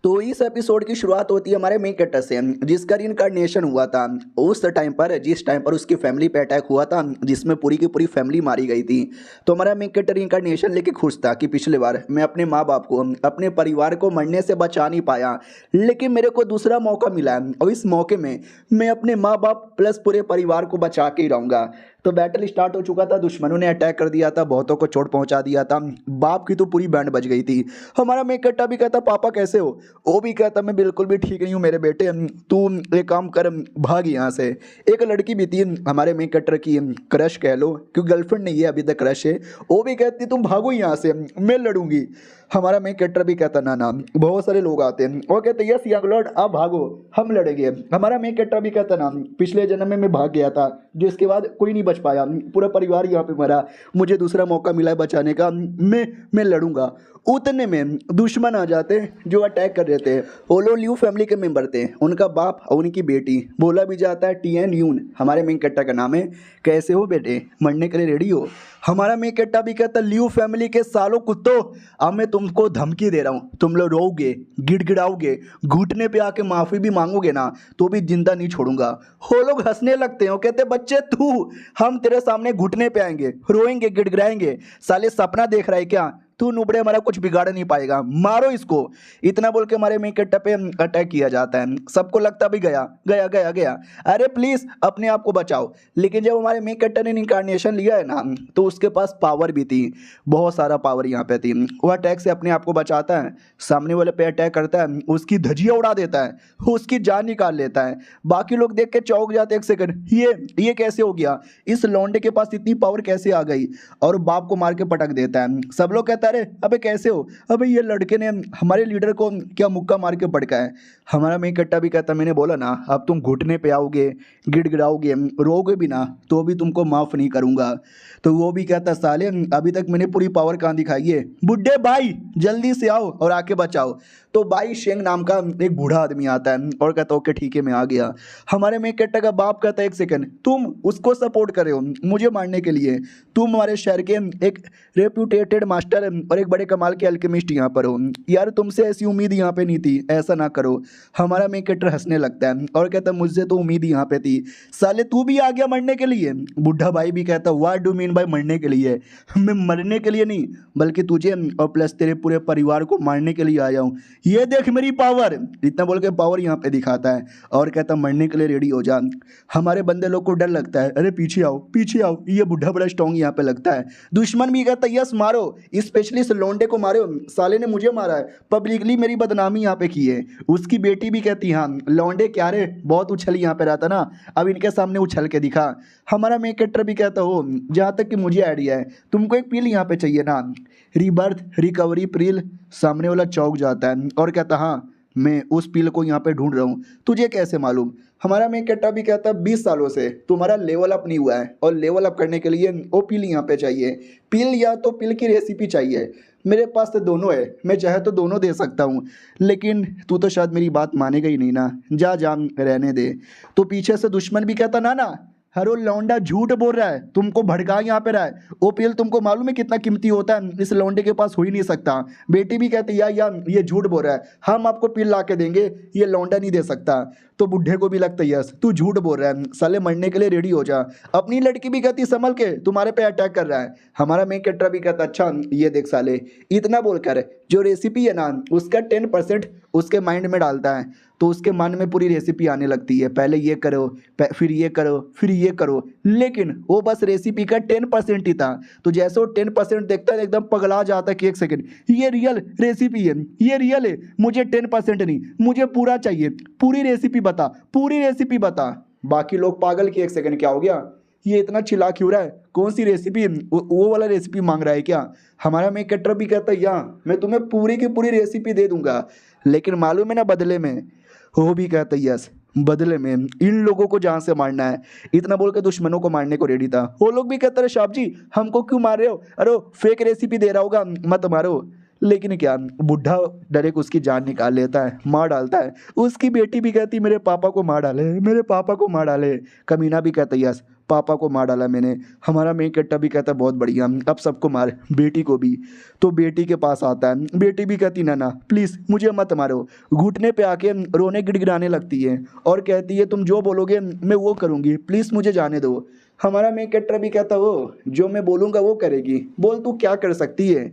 तो इस एपिसोड की शुरुआत होती है हमारे मेन कैरेक्टर से, जिसका रिइंकार्नेशन हुआ था उस टाइम पर, जिस टाइम पर उसकी फैमिली पे अटैक हुआ था, जिसमें पूरी की पूरी फैमिली मारी गई थी। तो हमारा मेन कैरेक्टर रिइंकार्नेशन लेके खुश था कि पिछले बार मैं अपने माँ बाप को, अपने परिवार को मरने से बचा नहीं पाया, लेकिन मेरे को दूसरा मौका मिला है और इस मौके में मैं अपने माँ बाप प्लस पूरे परिवार को बचा के ही रहूँगा। तो बैटल स्टार्ट हो चुका था, दुश्मनों ने अटैक कर दिया था, बहुतों को चोट पहुंचा दिया था, बाप की तो पूरी बैंड बज गई थी। हमारा मेन कैरेक्टर भी कहता पापा कैसे हो, वो भी कहता मैं बिल्कुल भी ठीक नहीं हूँ मेरे बेटे, तू एक काम कर, भाग यहाँ से। एक लड़की भी थी हमारे मेन कैरेक्टर की क्रश कह लो, क्योंकि गर्लफ्रेंड नहीं है अभी तक, क्रश है, वो भी कहती तुम भागो यहाँ से, मैं लड़ूंगी। हमारा मेन कैरेक्टर भी कहता ना ना, बहुत सारे लोग आते हैं, वो कहते यस यंग लॉर्ड आप भागो हम लड़ेंगे। हमारा मेन कैरेक्टर भी कहता ना, पिछले जन्म में मैं भाग गया था, जो इसके बाद कोई नहीं बच पाया, पूरा परिवार यहाँ पे मरा, मुझे दूसरा मौका मिला है बचाने का, मैं लड़ूंगा। उतने में दुश्मन आ जाते हैं जो अटैक कर रहे थे। वो लोग ल्यू फैमिली के मेंबर थे, उनका बाप और उनकी बेटी। बोला भी जाता है टीएन यून, हमारे मेन कैरेक्टर का नाम है। कैसे हो बेटे, मरने के लिए रेडी हो? हमारा मेन कैरेक्टर भी कहता ल्यू फैमिली के सालों कुत्तों, अब मैं तुमको धमकी दे रहा हूँ, तुम लोग रोओगे, गिड़गिड़ाओगे, घुटने पे आके माफ़ी भी मांगोगे ना तो भी जिंदा नहीं छोड़ूंगा। वो लोग हंसने लगते हैं, वो कहते बच्चे तू, हम तेरे सामने घुटने पे आएंगे, रोएंगे, गिड़गिड़ाएंगे, साले सपना देख रहा है क्या, तू नुबड़े हमारा कुछ बिगाड़ नहीं पाएगा, मारो इसको। इतना बोल के हमारे मेन कैरेक्टर पे अटैक किया जाता है। सबको लगता भी गया गया गया गया, अरे प्लीज अपने आप को बचाओ। लेकिन जब हमारे मेन कैरेक्टर ने इनकार्नेशन लिया है ना, तो उसके पास पावर भी थी, बहुत सारा पावर यहाँ पे थी। वो अटैक से अपने आप को बचाता है, सामने वाले पे अटैक करता है, उसकी धजिया उड़ा देता है, उसकी जान निकाल लेता है। बाकी लोग देख के चौंक जाते, एक सेकंड ये कैसे हो गया, इस लौंडे के पास इतनी पावर कैसे आ गई, और बाप को मार के पटक देता है। सब लोग कहता है अरे अबे कैसे हो, अबे ये लड़के ने हमारे लीडर को क्या मुक्का मार के पटका है। हमारा मेन कट्टा भी कहता मैंने बोला ना, अब तुम घुटने पे आओगे, गिड़गिड़ाओगे, रोगे भी ना तो भी तुमको माफ़ नहीं करूंगा। तो वो भी कहता साले अभी तक मैंने पूरी पावर कहाँ दिखाई है, बुड्ढे भाई जल्दी से आओ और आके बचाओ। तो भाई शेंग नाम का एक बूढ़ा आदमी आता है और कहता ओके ठीक है मैं आ गया। हमारे मेन कट्टा का बाप कहता है एक सेकंड, तुम उसको सपोर्ट कर रहे हो मुझे मारने के लिए, तुम हमारे शहर के एक रेप्यूटेटेड मास्टर और एक बड़े कमाल के अल्केमिस्ट यहाँ पर हो, यार तुमसे ऐसी उम्मीद यहाँ पे नहीं थी, ऐसा ना करो। हमारा मेन कैरेक्टर हंसने लगता है और कहता मुझसे तो उम्मीद यहाँ पे थी, साले तू भी आ गया मरने के लिए। बुढ़ा भाई भी कहता व्हाट डू मीन बाय मरने के लिए, मैं मरने के लिए नहीं बल्कि तुझे और प्लस तेरे पूरे परिवार को मारने के लिए आया हूँ, ये देख मेरी पावर। इतना बोल के पावर यहाँ पे दिखाता है और कहता मरने के लिए रेडी हो जा। हमारे बंदे लोग को डर लगता है, अरे पीछे आओ पीछे आओ, ये बुढ़ा बड़ा स्ट्रॉन्ग यहाँ पे लगता है। दुश्मन भी कहता यस मारो, स्पेशली इस लोंडे को मारो, साले ने मुझे मारा है, पब्लिकली मेरी बदनामी यहाँ पे की है। उसकी बेटी भी कहती हाँ लौंडे क्या रे, बहुत उछल यहाँ पे रहता ना, अब इनके सामने उछल के दिखा। हमारा मेन कैरेक्टर भी कहता हो जहाँ तक कि मुझे आइडिया है तुमको एक पील यहाँ पे चाहिए ना, रीबर्थ रिकवरी पील। सामने वाला चौंक जाता है और कहता हाँ मैं उस पील को यहाँ पे ढूंढ रहा हूँ, तुझे कैसे मालूम। हमारा मेन कैरेक्टर भी कहता है 20 सालों से तुम्हारा लेवल अप नहीं हुआ है और लेवल अप करने के लिए वो पील यहाँ पे चाहिए, पील या तो पील की रेसिपी चाहिए। मेरे पास तो दोनों है, मैं चाहे तो दोनों दे सकता हूँ, लेकिन तू तो शायद मेरी बात मानेगा ही नहीं ना, जा जा रहने दे। तो पीछे से दुश्मन भी कहता ना ना हरो लौंडा झूठ बोल रहा है, तुमको भड़का यहाँ पे रहा है, वो पील तुमको मालूम है कितना कीमती होता है, इस लौंडे के पास हो ही नहीं सकता। बेटी भी कहती यार ये झूठ बोल रहा है, हम आपको पील ला के देंगे, ये लौंडा नहीं दे सकता। तो बुढ़े को भी लगता है यस तू झूठ बोल रहा है, साले मरने के लिए रेडी हो जा। अपनी लड़की भी कहती संभल के तुम्हारे पे अटैक कर रहा है। हमारा मेन कैरेक्टर भी कहता अच्छा ये देख साले, इतना बोलकर जो रेसिपी है ना उसका 10% उसके माइंड में डालता है, तो उसके मन में पूरी रेसिपी आने लगती है, पहले ये करो फिर ये करो फिर ये करो, लेकिन वो बस रेसिपी का 10% ही था। तो जैसे वो 10% देखता है एकदम पगला जाता है कि एक सेकंड ये रियल रेसिपी है, ये रियल है, मुझे 10% नहीं मुझे पूरा चाहिए, पूरी रेसिपी बता पूरी रेसिपी बता। बाकी लोग पागल कि एक सेकंड क्या हो गया, ये इतना चिल्ला क्यों रहा है, कौन सी रेसिपी, वो वाला रेसिपी मांग रहा है क्या। हमारा मेन कैरेक्टर भी कहता है यहाँ मैं तुम्हें पूरी की पूरी रेसिपी दे दूंगा, लेकिन मालूम है ना बदले में, वो भी कहता है यस बदले में इन लोगों को जान से मारना है। इतना बोल के दुश्मनों को मारने को रेडी था। वो लोग भी कहते रहे शाप जी हमको क्यों मार रहे हो, अरे फेक रेसिपी दे रहा होगा मत मारो। लेकिन क्या बुढ़ा डायरेक्ट उसकी जान निकाल लेता है, मार डालता है। उसकी बेटी भी कहती मेरे पापा को मार डाले, मेरे पापा को मार डाले। कमीना भी कहता है यस पापा को मार डाला मैंने। हमारा मेन कैरेक्टर भी कहता है बहुत बढ़िया, अब सबको मार, बेटी को भी। तो बेटी के पास आता है, बेटी भी कहती ना ना प्लीज़ मुझे मत मारो, घुटने पे आके रोने गिड़गिड़ाने लगती है और कहती है तुम जो बोलोगे मैं वो करूँगी, प्लीज़ मुझे जाने दो। हमारा मेन कैरेक्टर भी कहता वो जो मैं बोलूँगा वो करेगी, बोल तू क्या कर सकती है।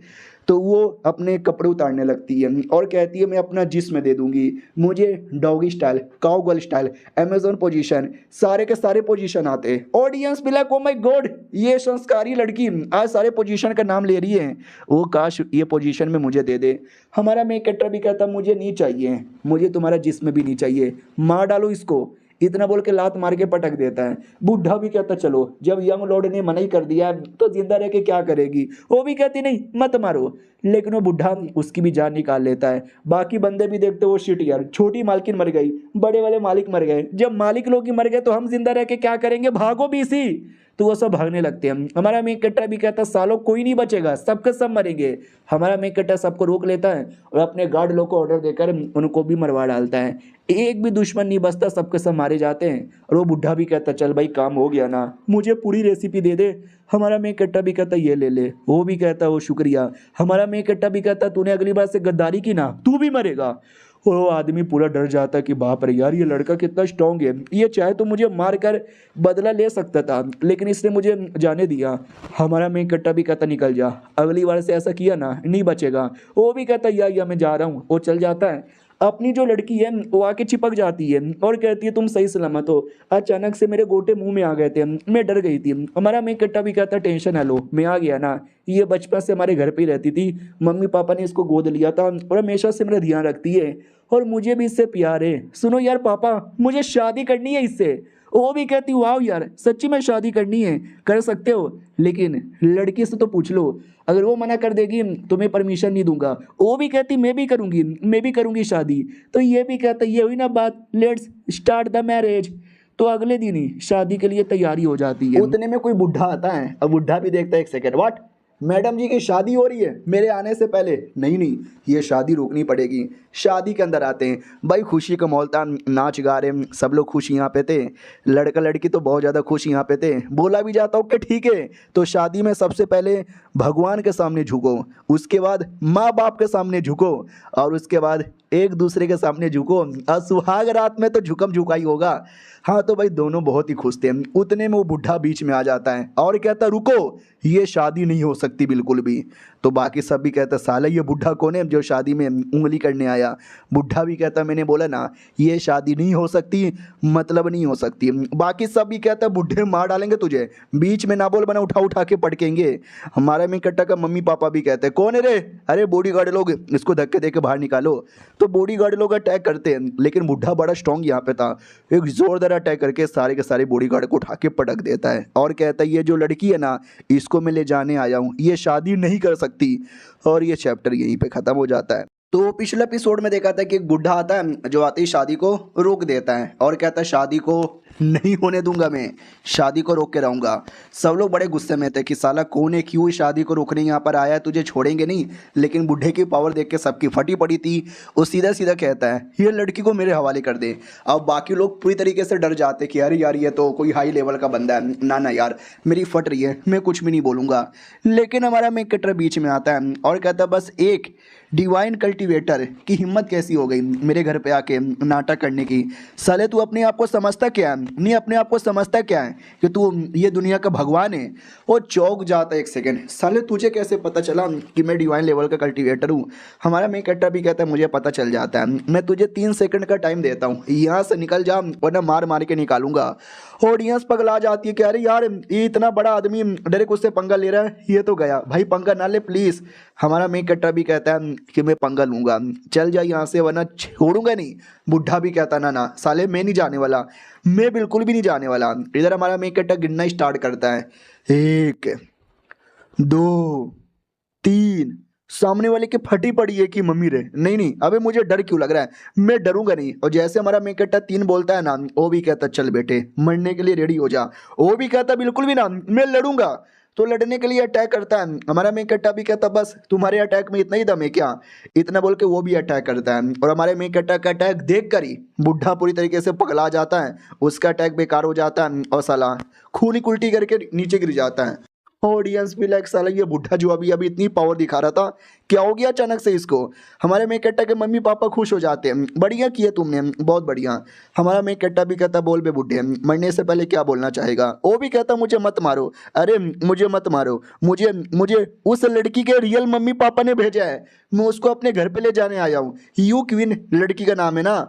तो वो अपने कपड़े उतारने लगती है और कहती है मैं अपना जिस्म दे दूंगी, मुझे doggy style, cow girl style, Amazon position, सारे के सारे पोजीशन आते हैं। ऑडियंस भी लाइक ओ माय गॉड, ये संस्कारी लड़की आज सारे पोजीशन का नाम ले रही है, वो काश ये पोजीशन में मुझे दे दे। हमारा मेन कैरेक्टर भी कहता मुझे नहीं चाहिए, मुझे तुम्हारा जिस्म भी नहीं चाहिए, मार डालो इसको, इतना बोल के लात मार के पटक देता है। बूढ़ा भी कहता चलो, जब यंग लॉर्ड ने मना ही कर दिया तो जिंदा रह के क्या करेगी, वो भी कहती नहीं मत मारो, लेकिन वो बूढ़ा उसकी भी जान निकाल लेता है। बाकी बंदे भी देखते वो शिट यार, छोटी मालकिन मर गई, बड़े वाले मालिक मर गए, जब मालिक लोग ही मर गए तो हम जिंदा रह के क्या करेंगे, भागो बीसी। तो वो सब भागने लगते हैं। हमारा मेन कैरेक्टर भी कहता है सालों कोई नहीं बचेगा, सबके सब मरेंगे। हमारा मेन कैरेक्टर सबको रोक लेता है और अपने गार्ड लोग को ऑर्डर देकर उनको भी मरवा डालता है। एक भी दुश्मन नहीं बचता, सबके सब मारे जाते हैं। और वो बुढ़ा भी कहता चल भाई काम हो गया ना, मुझे पूरी रेसिपी दे दे। हमारा मेन कैरेक्टर भी कहता ये ले ले, वो भी कहता वो शुक्रिया। हमारा मेन कैरेक्टर भी कहता तूने अगली बार से गद्दारी की ना, तू भी मरेगा। वो आदमी पूरा डर जाता है कि बाप रे यार ये लड़का कितना स्ट्रांग है, ये चाहे तो मुझे मार कर बदला ले सकता था लेकिन इसने मुझे जाने दिया। हमारा मेन कैरेक्टर भी कहता निकल जा, अगली बार से ऐसा किया ना नहीं बचेगा। वो भी कहता या मैं जा रहा हूँ, वो चल जाता है। अपनी जो लड़की है वो आके चिपक जाती है और कहती है तुम सही सलामत हो, अचानक से मेरे गोटे मुंह में आ गए थे, मैं डर गई थी। हमारा मेन कैरेक्टर भी कहता टेंशन है लो, मैं आ गया ना, ये बचपन से हमारे घर पे ही रहती थी, मम्मी पापा ने इसको गोद लिया था और हमेशा से मेरा ध्यान रखती है और मुझे भी इससे प्यार है। सुनो यार पापा मुझे शादी करनी है इससे। वो भी कहती वाह यार सच्ची में शादी करनी है, कर सकते हो, लेकिन लड़की से तो पूछ लो, अगर वो मना कर देगी तो मैं परमिशन नहीं दूंगा। वो भी कहती मैं भी करूंगी शादी। तो ये भी कहता ये हुई ना बात, लेट्स स्टार्ट द मैरिज। तो अगले दिन ही शादी के लिए तैयारी हो जाती है। उतने में कोई बुढ़ा आता है और बुढ़ा भी देखता है एक सेकेंड, व्हाट मैडम जी की शादी हो रही है मेरे आने से पहले, नहीं ये शादी रोकनी पड़ेगी। शादी के अंदर आते हैं भाई, खुशी का माहौल था, नाच गा रहे सब लोग खुश यहाँ पे थे, लड़का लड़की तो बहुत ज़्यादा खुश यहाँ पे थे। बोला भी जाता ओके ठीक है, तो शादी में सबसे पहले भगवान के सामने झुको, उसके बाद माँ बाप के सामने झुको और उसके बाद एक दूसरे के सामने झुको, और सुहाग रात में तो झुकम झुकाई होगा। हाँ तो भाई दोनों बहुत ही खुश थे। उतने में वो बुढ़ा बीच में आ जाता है और कहता रुको ये शादी नहीं हो सकती बिल्कुल भी। तो बाकी सब भी कहता साला ये बुढ़ा कौन है जो शादी में उंगली करने आया। बुढ़ा भी कहता मैंने बोला ना ये शादी नहीं हो सकती, मतलब नहीं हो सकती। बाकी सब भी कहता बुढ़े मार डालेंगे तुझे, बीच में ना बोल बना उठा उठा के पटकेंगे। हमारा में कट्टा का मम्मी पापा भी कहते हैं कौन है रे, अरे बॉडी गार्ड लोग इसको धक्के दे के बाहर निकालो। तो बॉडी गार्ड लोग अटैक करते हैं लेकिन बुढ़ा बड़ा स्ट्रॉन्ग यहाँ पे था, एक जोरदार अटैक करके सारे के सारे बॉडी गार्ड को उठा के पटक देता है और कहता है ये जो लड़की है ना इसको मैं ले जाने आया हूँ, ये शादी नहीं कर सकती। और ये चैप्टर यहीं पे खत्म हो जाता है। तो पिछले एपिसोड में देखा था कि एक बुढ़ा आता है जो आते ही शादी को रोक देता है और कहता है शादी को नहीं होने दूंगा, मैं शादी को रोक के रहूंगा। सब लोग बड़े गुस्से में थे कि साला कौन है, क्यों शादी को रोकने यहाँ पर आया है, तुझे छोड़ेंगे नहीं। लेकिन बुढ़े की पावर देख के सबकी फटी पड़ी थी। वो सीधा सीधा कहता है ये लड़की को मेरे हवाले कर दे। अब बाकी लोग पूरी तरीके से डर जाते कि अरे यार ये तो कोई हाई लेवल का बंदा है, ना ना यार मेरी फट रही है, मैं कुछ भी नहीं बोलूँगा। लेकिन हमारा मेन कैरेक्टर बीच में आता है और कहता है बस एक डिवाइन कल्टीवेटर की हिम्मत कैसी हो गई मेरे घर पे आके नाटक करने की। साले तू अपने आप को समझता क्या है, नहीं अपने आप को समझता क्या है कि तू ये दुनिया का भगवान है। वो चौंक जाता है एक सेकंड, साले तुझे कैसे पता चला कि मैं डिवाइन लेवल का कल्टीवेटर हूँ। हमारा मेन कैरेक्टर भी कहता है मुझे पता चल जाता है, मैं तुझे 3 सेकंड का टाइम देता हूँ, यहाँ से निकल जा वरना मार मार के निकालूंगा। ऑडियंस पगला जाती है कि अरे यार ये इतना बड़ा आदमी डायरेक्ट उससे पंगा ले रहा है, ये तो गया भाई, पंगा ना ले प्लीज़। हमारा मेन कैरेक्टर भी कहता है कि मैं पंगा लूँगा, चल जा यहाँ से वरना छोड़ूंगा नहीं। बुढ़ा भी कहता ना ना साले मैं नहीं जाने वाला, मैं बिल्कुल भी नहीं जाने वाला। इधर हमारा मेन कैरेक्टर गिनना स्टार्ट करता है 1 2 3, सामने वाले की फटी पड़ी है कि मम्मी रे, नहीं अबे मुझे डर क्यों लग रहा है, मैं डरूंगा नहीं। और जैसे हमारा मेन कैरेक्टर 3 बोलता है ना, वो भी कहता चल बेटे मरने के लिए रेडी हो जा। वो भी कहता बिल्कुल भी ना मैं लड़ूंगा। तो लड़ने के लिए अटैक करता है। हमारा मेन कट्टा भी कहता बस तुम्हारे अटैक में इतना ही दम है क्या, इतना बोल के वो भी अटैक करता है। और हमारे मेन कट्टा का अटैक देख कर ही बुढ़ा पूरी तरीके से पगला जाता है, उसका अटैक बेकार हो जाता है और साला खूनी उल्टी करके नीचे गिर जाता है। ऑडियंस भी लाइक साला ये बुढ़ा जो अभी अभी इतनी पावर दिखा रहा था, क्या हो गया अचानक से इसको। हमारे मेन कट्टा के मम्मी पापा खुश हो जाते हैं, बढ़िया किए तुमने, बहुत बढ़िया। हमारा मेन कट्टा भी कहता बोल बे बुढ़े, मरने से पहले क्या बोलना चाहेगा। वो भी कहता मुझे मत मारो, अरे मुझे मत मारो, मुझे मुझे उस लड़की के रियल मम्मी पापा ने भेजा है, मैं उसको अपने घर पे ले जाने आया हूँ। यू क्वीन लड़की का नाम है ना।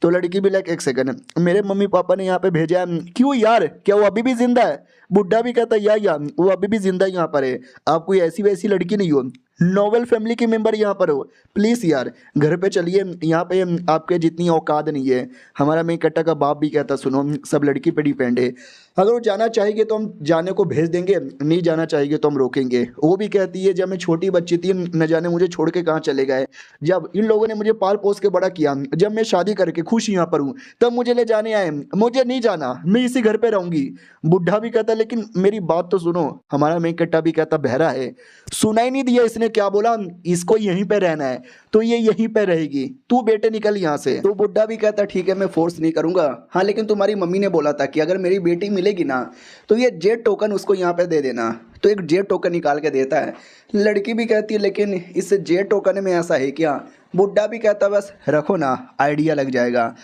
तो लड़की भी लाइक एक सेकंड, मेरे मम्मी पापा ने यहाँ पे भेजा है। क्यों यार, क्या वो अभी भी जिंदा है। बुढ़ा भी कहता यार वो अभी भी जिंदा यहाँ पर है, आप कोई ऐसी वैसी लड़की नहीं हो, नोबल फैमिली के मेंबर यहाँ पर हो, प्लीज़ यार घर पे चलिए, यहाँ पे आपके जितनी औकात नहीं है। हमारा मेन कट्टा का बाप भी कहता सुनो सब लड़की पे डिपेंड है, अगर वो जाना चाहेगी तो हम जाने को भेज देंगे, नहीं जाना चाहेगी तो हम रोकेंगे। वो भी कहती है जब मैं छोटी बच्ची थी न जाने मुझे छोड़ के कहाँ चले गए, जब इन लोगों ने मुझे पाल पोस के बड़ा किया, जब मैं शादी करके खुश यहाँ पर हूँ तब मुझे ले जाने आए, मुझे नहीं जाना, मैं इसी घर पे रहूंगी। बुढ़ा भी कहता लेकिन मेरी बात तो सुनो। हमारा मेन कट्टा भी कहता बहरा है, सुना ही नहीं दिया इसने क्या बोला, इसको यहीं पे रहना है तो ये यहीं पे रहेगी, तू बेटे निकल यहाँ से। तो बुढ़ा भी कहता ठीक है मैं फोर्स नहीं करूंगा, हाँ लेकिन तुम्हारी मम्मी ने बोला था कि अगर मेरी बेटी मिलेगी ना तो ये जेड टोकन उसको यहाँ पे दे देना। तो एक जेड टोकन निकाल के देता है। लड़की भी कहती है लेकिन इस जेड टोकन में ऐसा है क्या। बुढ़ा भी कहता बस रखो ना, आइडिया लग जाएगा।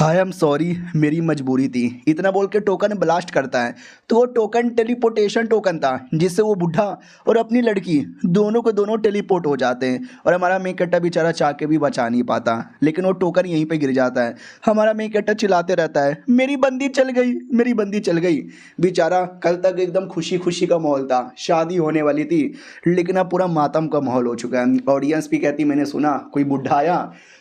आई एम सॉरी मेरी मजबूरी थी, इतना बोल के टोकन ब्लास्ट करता है। तो वो टोकन टेलीपोर्टेशन टोकन था जिससे वो बुढ़ा और अपनी लड़की दोनों को दोनों टेलीपोर्ट हो जाते हैं। और हमारा मेन कट्टा बेचारा चाह के भी बचा नहीं पाता, लेकिन वो टोकन यहीं पे गिर जाता है। हमारा मेन कट्टा चिल्लाते रहता है मेरी बंदी चल गई, मेरी बंदी चल गई। बेचारा कल तक एकदम खुशी खुशी का माहौल था, शादी होने वाली थी, लेकिन अब पूरा मातम का माहौल हो चुका है। ऑडियंस भी कहती मैंने सुना कोई बुढ़ा आया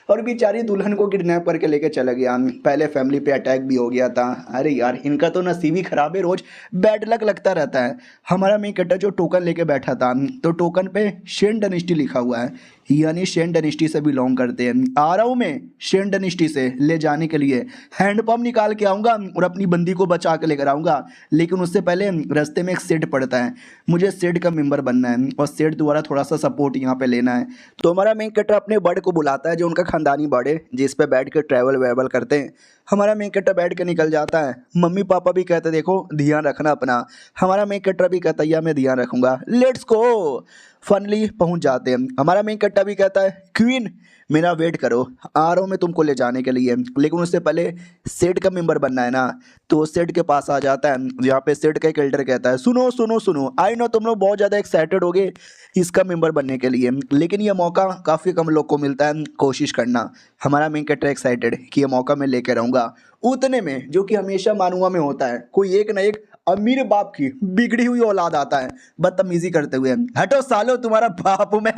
और बेचारी दुल्हन को किडनैप करके लेके चला गया, पहले फैमिली पे अटैक भी हो गया था। अरे यार इनका तो नसीब ही खराब है, रोज बैड लक लगता रहता है। हमारा मेन कट्टा जो टोकन लेके बैठा था तो टोकन पे शेन डायनेस्टी लिखा हुआ है, यानी शेन डायनेस्टी से बिलोंग करते हैं। आ रहा हूँ मैं शेन डायनेस्टी से ले जाने के लिए, हैंडपम्प निकाल के आऊँगा और अपनी बंदी को बचा के लेकर आऊँगा, लेकिन उससे पहले रास्ते में एक सेट पड़ता है, मुझे सेट का मेंबर बनना है और सेट द्वारा थोड़ा सा सपोर्ट यहाँ पे लेना है। तो हमारा मेन कट्टा अपने बर्ड को बुलाता है जो उनका खानदानी बर्ड है जिस पे बैठ के ट्रैवल वेवल करते हैं। हमारा मेन कट्टा बैठ के निकल जाता है। मम्मी पापा भी कहते देखो ध्यान रखना अपना। हमारा मेन कट्टा भी कहता है मैं ध्यान रखूंगा, लेट्स गो। फनली पहुंच जाते हैं। हमारा मेन कट्टा भी कहता है क्वीन मेरा वेट करो, आ रहा हूँ मैं तुमको ले जाने के लिए, लेकिन उससे पहले सेट का मेंबर बनना है ना। तो वो सेट के पास आ जाता है जहाँ पे सेट का एक एल्डर कहता है सुनो सुनो सुनो, आई नो तुम लोग बहुत ज़्यादा एक्साइटेड हो गए इसका मेंबर बनने के लिए, लेकिन ये मौका काफ़ी कम लोग को मिलता है, कोशिश करना। हमारा मेन कट्टा एक्साइटेड कि ये मौका मैं लेकर रहूँगा उतने में, जो कि हमेशा मानुआ में होता है, कोई एक ना एक अमीर बाप की बिगड़ी हुई औलाद आता है बदतमीजी करते हुए, हटो सालो तुम्हारा बाप हूं मैं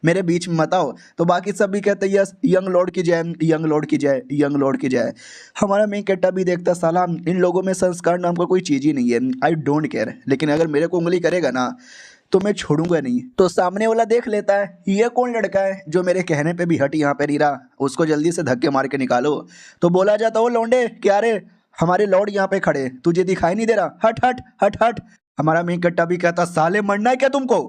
मेरे बीच में मत आओ। तो बाकी सब भी कहते यस यंग लॉर्ड की जय, यंग लॉर्ड की जय, यंग लॉर्ड की जय। हमारा मेन कट्टा भी देखता साला इन लोगों में संस्कार नाम का कोई चीज़ ही नहीं है, आई डोंट केयर, लेकिन अगर मेरे को उंगली करेगा ना तो मैं छोड़ूंगा नहीं। तो सामने वाला देख लेता है ये कौन लड़का है जो मेरे कहने पे भी हट यहाँ पे नहीं रहा, उसको जल्दी से धक्के मार के निकालो। तो बोला जाता ओ लौंडे क्या रे, हमारे लॉर्ड यहाँ पे खड़े, तुझे दिखाई नहीं दे रहा, हट हट हट हट। हमारा मेन कट्टा भी कहता साले मरना है क्या तुमको,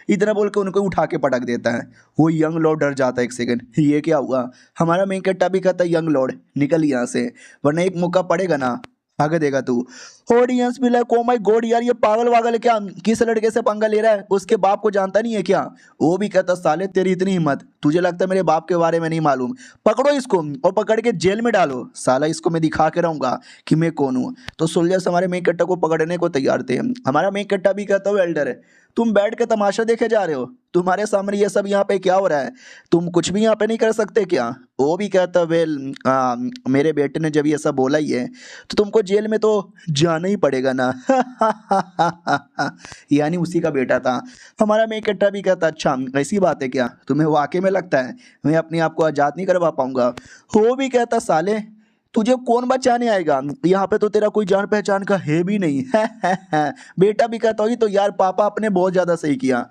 इतना बोल के उनको उठा के पटक देता है। वो यंग लॉर्ड डर जाता है, एक सेकंड ये क्या हुआ। हमारा मेन कट्टा भी कहता यंग लॉर्ड निकल यहाँ से, वरना एक मौका पड़ेगा ना आगे देगा तू। ऑडियंस भी लाइक ओ माय गॉड यार ये पागल वागल है क्या, किस लड़के से पंगा ले रहा है, उसके बाप को जानता नहीं है क्या। वो भी कहता साले तेरी इतनी हिम्मत, तुझे लगता है मेरे बाप के बारे में नहीं मालूम, पकड़ो इसको और पकड़ के जेल में डालो, साला इसको मैं दिखा के रहूंगा कि मैं कौन हूँ। तो सोल्जर्स हमारे मेन कट्टा को पकड़ने को तैयार थे। हमारा मेन कट्टा भी कहता हूँ एल्डर है तुम बैठ के तमाशा देखे जा रहे हो, तुम्हारे सामने ये सब यहाँ पे क्या हो रहा है, तुम कुछ भी यहाँ पे नहीं कर सकते क्या। वो भी कहता वेल मेरे बेटे ने जब ये सब बोला ही है तो तुमको जेल में तो जाना ही पड़ेगा ना यानी उसी का बेटा था। हमारा मेन कट्टा भी कहता अच्छा ऐसी बात है क्या, तुम्हें वाकई में लगता है मैं अपने आप को आज़ाद नहीं करवा पाऊंगा। वो भी कहता साले तुझे कौन बचाने आएगा, यहाँ पे तो तेरा कोई जान पहचान का है भी नहीं बेटा भी कहता ही तो यार पापा आपने बहुत ज़्यादा सही किया।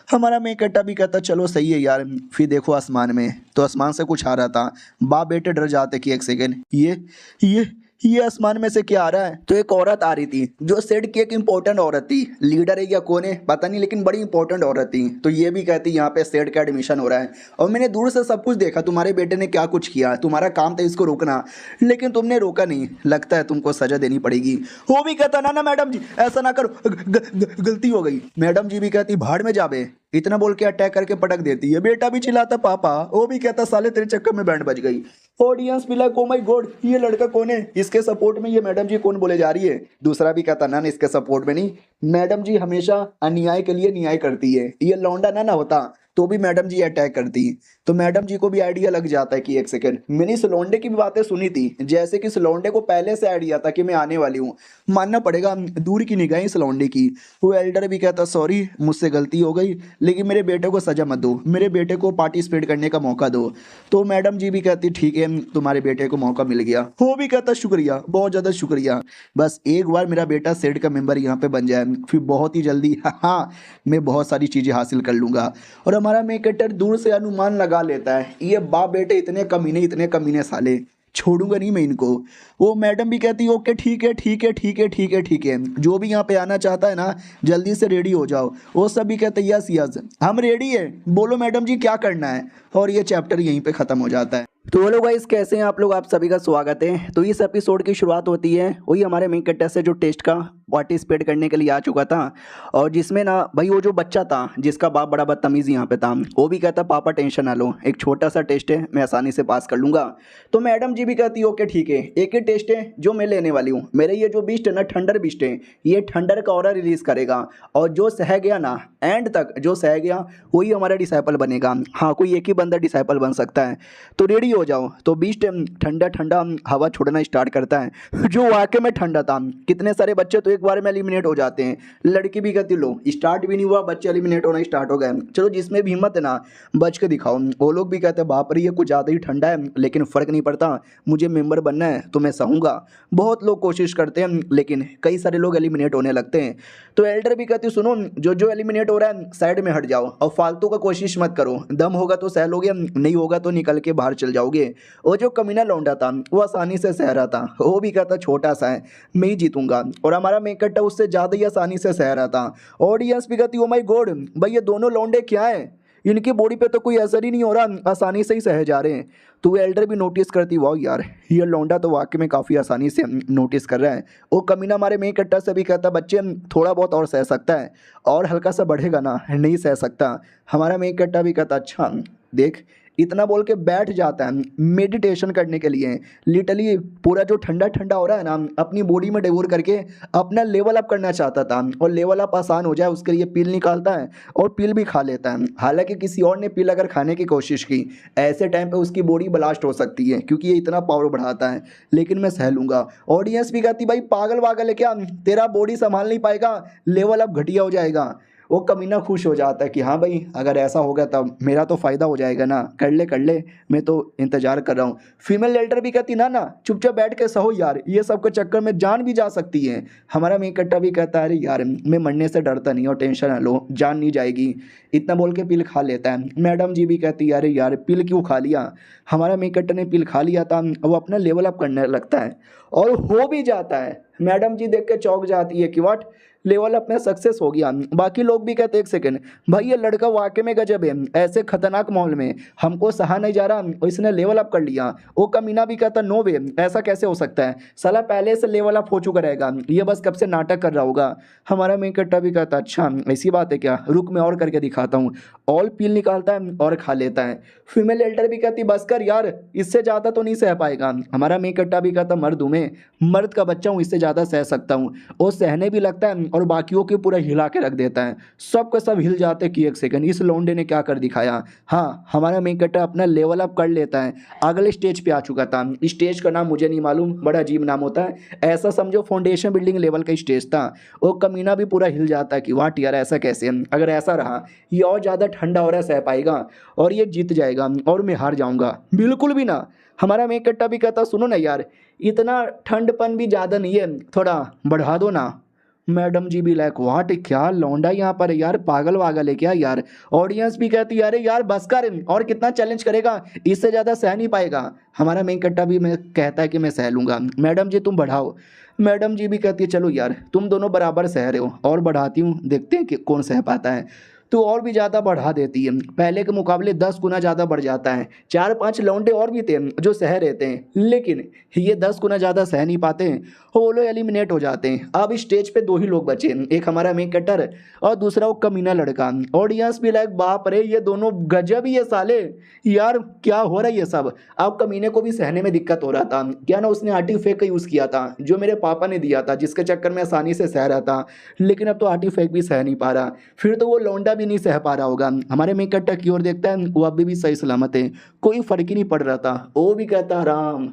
हमारा मेन कट्टा भी कहता चलो सही है यार। फिर देखो आसमान में, तो आसमान से कुछ आ रहा था, बाप बेटे डर जाते कि एक सेकेंड ये ये आसमान में से क्या आ रहा है? तो एक औरत आ रही थी जो सेड की एक इंपॉर्टेंट औरत थी, लीडर है या कौन है पता नहीं, लेकिन बड़ी इंपॉर्टेंट औरत थी। तो ये भी कहती यहाँ पे सेड का एडमिशन हो रहा है और मैंने दूर से सब कुछ देखा, तुम्हारे बेटे ने क्या कुछ किया, तुम्हारा काम था इसको रोकना, लेकिन तुमने रोका नहीं, लगता है तुमको सजा देनी पड़ेगी। वो भी कहता ना ना मैडम जी ऐसा ना करो, गलती हो गई। मैडम जी भी कहती भाड़ में जाबे, इतना बोल के अटैक करके पटक देती है। बेटा भी चिल्लाता पापा, वो भी कहता साले तेरे चक्कर में बैंड बज गई। ऑडियंस भी लाइक ओ माय गॉड ये लड़का कौन है, इसके सपोर्ट में ये मैडम जी कौन बोले जा रही है। दूसरा भी कहता ना इसके सपोर्ट में नहीं, मैडम जी हमेशा अन्याय के लिए न्याय करती है, ये लौंडा ना होता तो भी मैडम जी अटैक करती। तो मैडम जी को भी आइडिया लग जाता है कि एक सेकंड, मैंने इस लौंडे की भी बातें सुनी थी, जैसे कि इस लौंडे को पहले से आइडिया था कि मैं आने वाली हूँ, मानना पड़ेगा दूर की निगाहें इस लौंडे की। वो एल्डर भी कहता सॉरी मुझसे गलती हो गई, लेकिन मेरे बेटे को सजा मत दो, मेरे बेटे को पार्टिसिपेट करने का मौका दो। तो मैडम जी भी कहती ठीक है तुम्हारे बेटे को मौका मिल गया। वो भी कहता शुक्रिया, बहुत ज़्यादा शुक्रिया, बस एक बार मेरा बेटा सेड का मेंबर यहाँ पे बन जाए, फिर बहुत ही जल्दी हाँ मैं बहुत सारी चीज़ें हासिल कर लूँगा। और हमारा मेकेटर दूर से अनुमान लगा लेता है ये बाप बेटे इतने कमीने साले, छोड़ूंगा नहीं मैं इनको। वो मैडम भी कहती ओके ठीक है ठीक है ठीक है ठीक है ठीक है, जो भी यहाँ पे आना चाहता है ना जल्दी से रेडी हो जाओ। वो सब भी कहते यस यस हम रेडी है, बोलो मैडम जी क्या करना है। और ये चैप्टर यहीं पे ख़त्म हो जाता है। तो हेलो गाइस कैसे हैं आप लोग, आप सभी का स्वागत है। तो इस एपिसोड की शुरुआत होती है वही हमारे मेन कैरेक्टर से जो टेस्ट का पार्टिसिपेट करने के लिए आ चुका था, और जिसमें ना भाई वो जो बच्चा था जिसका बाप बड़ा बदतमीज़ यहाँ पे था, वो भी कहता पापा टेंशन ना लो, एक छोटा सा टेस्ट है मैं आसानी से पास कर लूँगा। तो मैडम जी भी कहती ओके ठीक है, एक ही टेस्ट है जो मैं लेने वाली हूँ, मेरे ये जो बीस्ट है ना ठंडर बीस्ट है, ये ठंडर का ऑरा रिलीज़ करेगा, और जो सह गया ना एंड तक जो सह गया वही हमारा डिसाइपल बनेगा। हाँ कोई एक ही बंदा डिसाइपल बन सकता है, तो रेडी हो जाओ। तो बीस्ट ठंडा ठंडा हवा छोड़ना स्टार्ट करता है जो वाकई में ठंडा था। कितने सारे बच्चे तो एक बार में एलिमिनेट हो जाते हैं, लड़की भी कहती लो स्टार्ट भी नहीं हुआ बच्चे एलिमिनेट होना स्टार्ट हो गए, चलो जिसमें भी हिम्मत है ना बच के दिखाओ। वो लोग भी कहते हैं बाप रे ये कुछ ज़्यादा ही ठंडा है, लेकिन फ़र्क नहीं पड़ता, मुझे मेंबर बनना है तो मैं सहूँगा। बहुत लोग कोशिश करते हैं लेकिन कई सारे लोग एलिमिनेट होने लगते हैं। तो एल्डर भी कहती सुनो जो जो एलिमिनेट हो रहा है साइड में हट जाओ और फालतू का कोशिश मत करो, दम होगा तो सह लोगे, नहीं होगा तो निकल के बाहर चल जाओगे। वो जो कमीना लौंडा था वो आसानी से सह रहा था, वो भी कहता छोटा सा है मैं ही जीतूंगा, और हमारा मेकट्टा उससे ज़्यादा ही आसानी से सह रहा था। ऑडियंस भी कहती ओ माय गॉड भाई ये दोनों लौंडे क्या है, इनकी बॉडी पे तो कोई असर ही नहीं हो रहा, आसानी से ही सह जा रहे हैं। तो वो एल्डर भी नोटिस करती वाह यार ये लौंडा तो वाकई में काफ़ी आसानी से नोटिस कर रहा है। वो कमीना हमारे मेन कट्टा से भी कहता बच्चे थोड़ा बहुत और सह सकता है, और हल्का सा बढ़ेगा ना नहीं सह सकता। हमारा मेन कट्टा भी कहता अच्छा देख, इतना बोल के बैठ जाता है मेडिटेशन करने के लिए। लिटरली पूरा जो ठंडा ठंडा हो रहा है ना अपनी बॉडी में डिवोर करके अपना लेवल अप करना चाहता था, और लेवल अप आसान हो जाए उसके लिए पिल निकालता है और पिल भी खा लेता है। हालांकि किसी और ने पिल अगर खाने की कोशिश की ऐसे टाइम पे उसकी बॉडी ब्लास्ट हो सकती है क्योंकि ये इतना पावर बढ़ाता है, लेकिन मैं सह लूँगा। ऑडियंस भी कहती भाई पागल वागल है क्या, तेरा बॉडी संभाल नहीं पाएगा, लेवल अप घटिया हो जाएगा। वो कमीना खुश हो जाता है कि हाँ भाई अगर ऐसा हो गया तब मेरा तो फ़ायदा हो जाएगा ना, कर ले मैं तो इंतज़ार कर रहा हूँ। फीमेल एल्डर भी कहती ना चुपचाप बैठ के सहो यार, ये सब के चक्कर में जान भी जा सकती है। हमारा मेन कट्टा भी कहता है अरे यार मैं मरने से डरता नहीं और टेंशन ना लो जान नहीं जाएगी, इतना बोल के पिल खा लेता है। मैडम जी भी कहती है अरे यार पिल क्यों खा लिया, हमारा मेन कट्टा ने पिल खा लिया था, वो अपना लेवल अप करने लगता है और हो भी जाता है। मैडम जी देख के चौंक जाती है कि व्हाट लेवल अप में सक्सेस हो गया। बाकी लोग भी कहते एक सेकंड भाई ये लड़का वाकई में गजब है, ऐसे खतरनाक माहौल में हमको सहा नहीं जा रहा और इसने लेवल अप कर लिया। वो कमीना भी कहता नो वे ऐसा कैसे हो सकता है, साला पहले से लेवल अप हो चुका रहेगा, ये बस कब से नाटक कर रहा होगा। हमारा मेन कट्टा भी कहता अच्छा ऐसी बात है क्या, रुक मैं और करके दिखाता हूँ। ऑल पील निकालता है और खा लेता है। फीमेल एल्डर भी कहती बस कर यार इससे ज़्यादा तो नहीं सह पाएगा। हमारा मेन कट्टा भी कहता मर्द हूँ मैं, मर्द का बच्चा हूँ, इससे ज़्यादा सह सकता हूँ। वो सहने भी लगता है और बाकियों के पूरा हिला के रख देता है, सब के सब हिल जाते कि एक सेकंड इस लौंडे ने क्या कर दिखाया। हाँ हमारा मेन कट्टा अपना लेवल अप कर लेता है, अगले स्टेज पे आ चुका था। स्टेज का नाम मुझे नहीं मालूम, बड़ा अजीब नाम होता है, ऐसा समझो फाउंडेशन बिल्डिंग लेवल का स्टेज था। वो कमीना भी पूरा हिल जाता है कि वाट यार ऐसा कैसे, अगर ऐसा रहा ये और ज़्यादा ठंडा हो रहा है सह पाएगा और ये जीत जाएगा और मैं हार जाऊंगा, बिल्कुल भी ना। हमारा मेन कट्टा भी कहता सुनो ना यार इतना ठंडपन भी ज़्यादा नहीं है, थोड़ा बढ़ा दो ना। मैडम जी भी लाइक व्हाट, क्या लौंडा यहाँ पर है यार, पागल वागल है क्या यार। ऑडियंस भी कहती है अरे यार बस कर, और कितना चैलेंज करेगा, इससे ज़्यादा सह नहीं पाएगा। हमारा मेन कट्टा भी मैं कहता है कि मैं सह लूँगा, मैडम जी तुम बढ़ाओ। मैडम जी भी कहती है चलो यार तुम दोनों बराबर सह रहे हो, और बढ़ाती हूँ, देखते हैं कि कौन सह पाता है। तो और भी ज़्यादा बढ़ा देती है, पहले के मुकाबले 10 गुना ज़्यादा बढ़ जाता है। 4-5 लौंडे और भी थे जो सह रहते हैं, लेकिन ये 10 गुना ज़्यादा सह नहीं पाते हैं, वो लोग एलिमिनेट हो जाते हैं। अब इस स्टेज पे 2 ही लोग बचे, एक हमारा मेन कटर और दूसरा वो कमीना लड़का। ऑडियंस भी लाइक बाप रे ये दोनों गजब ही है साले, यार क्या हो रहा है ये सब। अब कमीने को भी सहने में दिक्कत हो रहा था, क्या ना उसने आर्टिफैक्ट का यूज़ किया था जो मेरे पापा ने दिया था, जिसके चक्कर में आसानी से सह रहा था, लेकिन अब तो आर्टिफैक्ट भी सह नहीं पा रहा, फिर तो वो लौंडा भी नहीं सह पा रहा होगा। हमारे मेन कट्टा की ओर देखता है, वो अभी भी सही सलामत है, कोई फर्क ही नहीं पड़ रहा था। वो भी कहता आराम,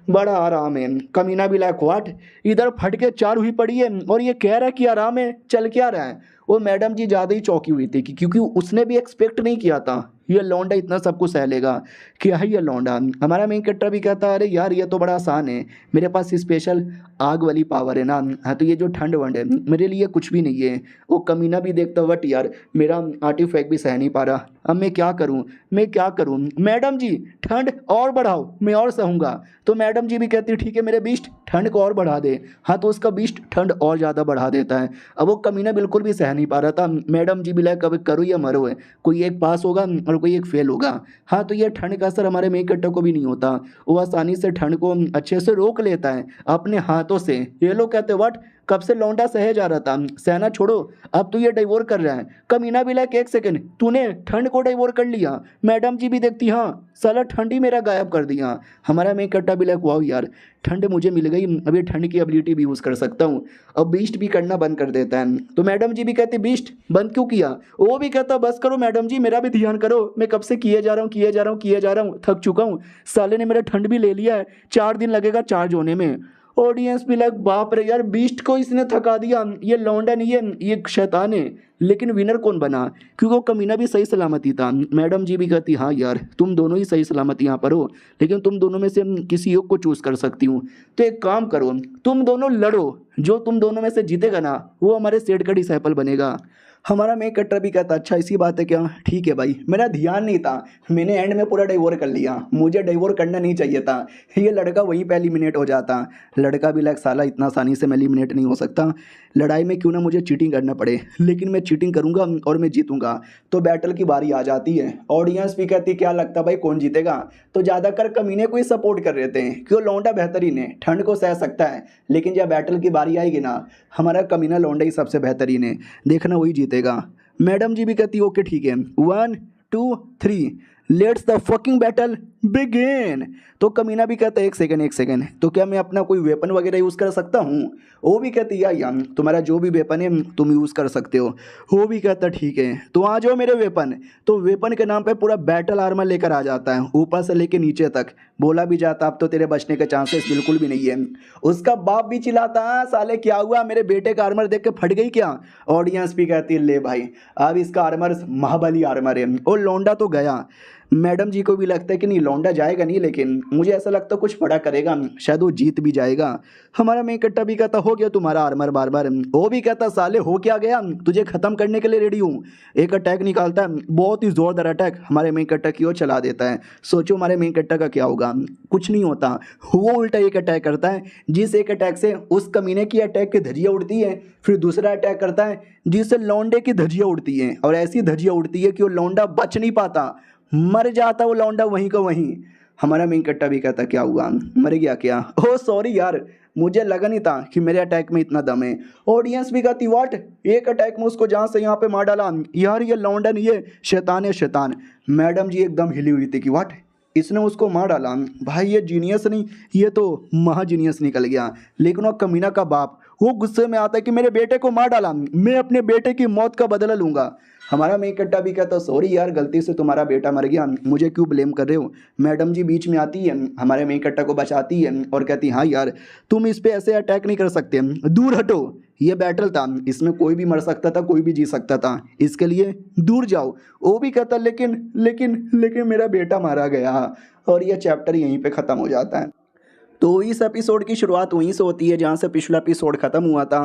बड़ा आराम है। कमीना भी लाइक व्हाट, इधर फट के 4 हुई पड़ी है और ये कह रहा है कि आराम है, चल क्या रहा है। वो मैडम जी ज़्यादा ही चौंकी हुई थी क्योंकि उसने भी एक्सपेक्ट नहीं किया था ये लौंडा इतना सब कुछ सह लेगा। क्या है ये लौंडा। हमारा मेन कट्टा भी कहता है अरे यार ये तो बड़ा आसान है, मेरे पास स्पेशल आग वाली पावर है ना, हाँ तो ये जो ठंड वंड है मेरे लिए कुछ भी नहीं है। वो कमीना भी देखता वट यार मेरा आर्टिफैक्ट भी सह नहीं पा रहा, अब मैं क्या करूँ, मैं क्या करूँ। मैडम जी ठंड और बढ़ाओ, मैं और सहूँगा। तो मैडम जी भी कहती ठीक है मेरे बीस्ट ठंड को और बढ़ा दे। हाँ तो उसका बीस्ट ठंड और ज़्यादा बढ़ा देता है। अब वो कमीना बिल्कुल भी सह नहीं पा रहा था। मैडम जी भी लाइक अब करो या मरो है, कोई एक पास होगा और कोई एक फेल होगा। हाँ तो ये ठंड का असर हमारे मेन कट्टा को भी नहीं होता, वो आसानी से ठंड को अच्छे से रोक लेता है अपने हाथों से। ये लोग कहते व्हाट, कब से लौंडा सहे जा रहा था, सहना छोड़ो, अब तो ये डाइवोर कर रहा है। कमीना भी लाइक एक सेकंड, तूने ठंड को डाइवोर कर लिया। मैडम जी भी देखती हाँ साला ठंड ही मेरा गायब कर दिया। हमारा मेन कट्टा भी लाइक वाओ यार ठंड मुझे मिल गई, अब ये ठंड की एबिलिटी भी यूज़ कर सकता हूँ। अब बीस्ट भी करना बंद कर देता है। तो मैडम जी भी कहती बीस्ट बंद क्यों किया। वो भी कहता बस करो मैडम जी, मेरा भी ध्यान करो, मैं कब से किए जा रहा हूँ किए जा रहा हूँ किए जा रहा हूँ, थक चुका हूँ। साले ने मेरा ठंड भी ले लिया है, 4 दिन लगेगा चार्ज होने में। ऑडियंस भी लाइक बाप रे यार बीस्ट को इसने थका दिया, ये लौंडा नहीं है ये शैतान है। लेकिन विनर कौन बना, क्योंकि वो कमीना भी सही सलामती था। मैडम जी भी कहती हाँ यार तुम दोनों ही सही सलामती यहाँ पर हो, लेकिन तुम दोनों में से किसी एक को चूज़ कर सकती हूँ। तो एक काम करो तुम दोनों लड़ो, जो तुम दोनों में से जीतेगा ना वो हमारे सेठ का डिसाइपल बनेगा। हमारा मेन कट्टर भी कहता अच्छा इसी बात है क्या, ठीक है भाई मेरा ध्यान नहीं था, मैंने एंड में पूरा डाइवोर कर लिया, मुझे डाइवोर करना नहीं चाहिए था। ये लड़का वहीं पे एलिमिनेट हो जाता। लड़का भी लाइक साला इतना आसानी से मैं एलिमिनेट नहीं हो सकता, लड़ाई में क्यों ना मुझे चीटिंग करना पड़े, लेकिन मैं चीटिंग करूंगा और मैं जीतूंगा। तो बैटल की बारी आ जाती है। ऑडियंस भी कहती क्या लगता भाई कौन जीतेगा। तो ज़्यादातर कमीने को ही सपोर्ट कर रहे थे क्यों लौंडा बेहतरीन है, ठंड को सह सकता है, लेकिन जब बैटल की बारी आएगी ना हमारा कमीना लौंडा ही सबसे बेहतरीन है, देखना वही जीतेगा। मैडम जी भी कहती ओके ठीक है 1 2 3 let's the fucking battle begin. तो कमीना भी कहता है एक सेकंड, तो क्या मैं अपना कोई वेपन वगैरह यूज़ कर सकता हूँ। वो भी कहती है यार तुम्हारा जो भी वेपन है तुम यूज़ कर सकते हो। वो भी कहता ठीक है तो आ जाओ मेरे वेपन। तो वेपन के नाम पे पूरा बैटल आर्मर लेकर आ जाता है, ऊपर से लेके नीचे तक। बोला भी जाता अब तो तेरे बचने के चांसेस बिल्कुल भी नहीं है। उसका बाप भी चिल्लाता साले क्या हुआ, मेरे बेटे का आर्मर देख के फट गई क्या। ऑडियंस भी कहती है ले भाई अब इसका आर्मर महाबली आर्मर है। और लौंडा तो गया। मैडम जी को भी लगता है कि नहीं लौंडा जाएगा नहीं, लेकिन मुझे ऐसा लगता है कुछ बड़ा करेगा, शायद वो जीत भी जाएगा। हमारा मेन कट्टा भी कहता हो गया तुम्हारा आर्मर बार बार। वो भी कहता साले हो क्या गया, तुझे खत्म करने के लिए रेडी हूँ। एक अटैक निकालता है, बहुत ही जोरदार अटैक हमारे मेन कट्टा की ओर चला देता है। सोचो हमारे मेन कट्टा का क्या होगा, कुछ नहीं होता। वो उल्टा एक अटैक करता है, जिस एक अटैक से उस कमीने की अटैक की धज्जियाँ उड़ती है। फिर दूसरा अटैक करता है जिससे लौंडे की धज्जियाँ उड़ती हैं, और ऐसी धज्जियाँ उड़ती है कि वो लौंडा बच नहीं पाता, मर जाता वो लौंडा वहीं का वहीं। हमारा मेन कट्टा भी कहता क्या हुआ, मर गया क्या। ओह सॉरी यार मुझे लगा नहीं था कि मेरे अटैक में इतना दम है। ऑडियंस भी कहती व्हाट, एक अटैक में उसको जहाँ से यहाँ पे मार डाला यार, ये लौंडा नहीं है शैतान है शैतान। मैडम जी एकदम हिली हुई थी कि व्हाट इसने उसको मार डाला, भाई ये जीनियस नहीं ये तो महा जीनियस निकल गया। लेकिन वो कमीना का बाप वो गुस्से में आता है कि मेरे बेटे को मार डाला, मैं अपने बेटे की मौत का बदला लूंगा। हमारा मेन कट्टा भी कहता सॉरी यार गलती से तुम्हारा बेटा मर गया, मुझे क्यों ब्लेम कर रहे हो। मैडम जी बीच में आती है, हमारे मेन कट्टा को बचाती है और कहती हाँ यार तुम इस पे ऐसे अटैक नहीं कर सकते, दूर हटो, ये बैटल था इसमें कोई भी मर सकता था कोई भी जी सकता था, इसके लिए दूर जाओ। वो भी कहता लेकिन लेकिन लेकिन मेरा बेटा मारा गया, और यह चैप्टर यहीं पे ख़त्म हो जाता है। तो इस एपिसोड की शुरुआत वहीं से होती है जहाँ से पिछला एपिसोड खत्म हुआ था।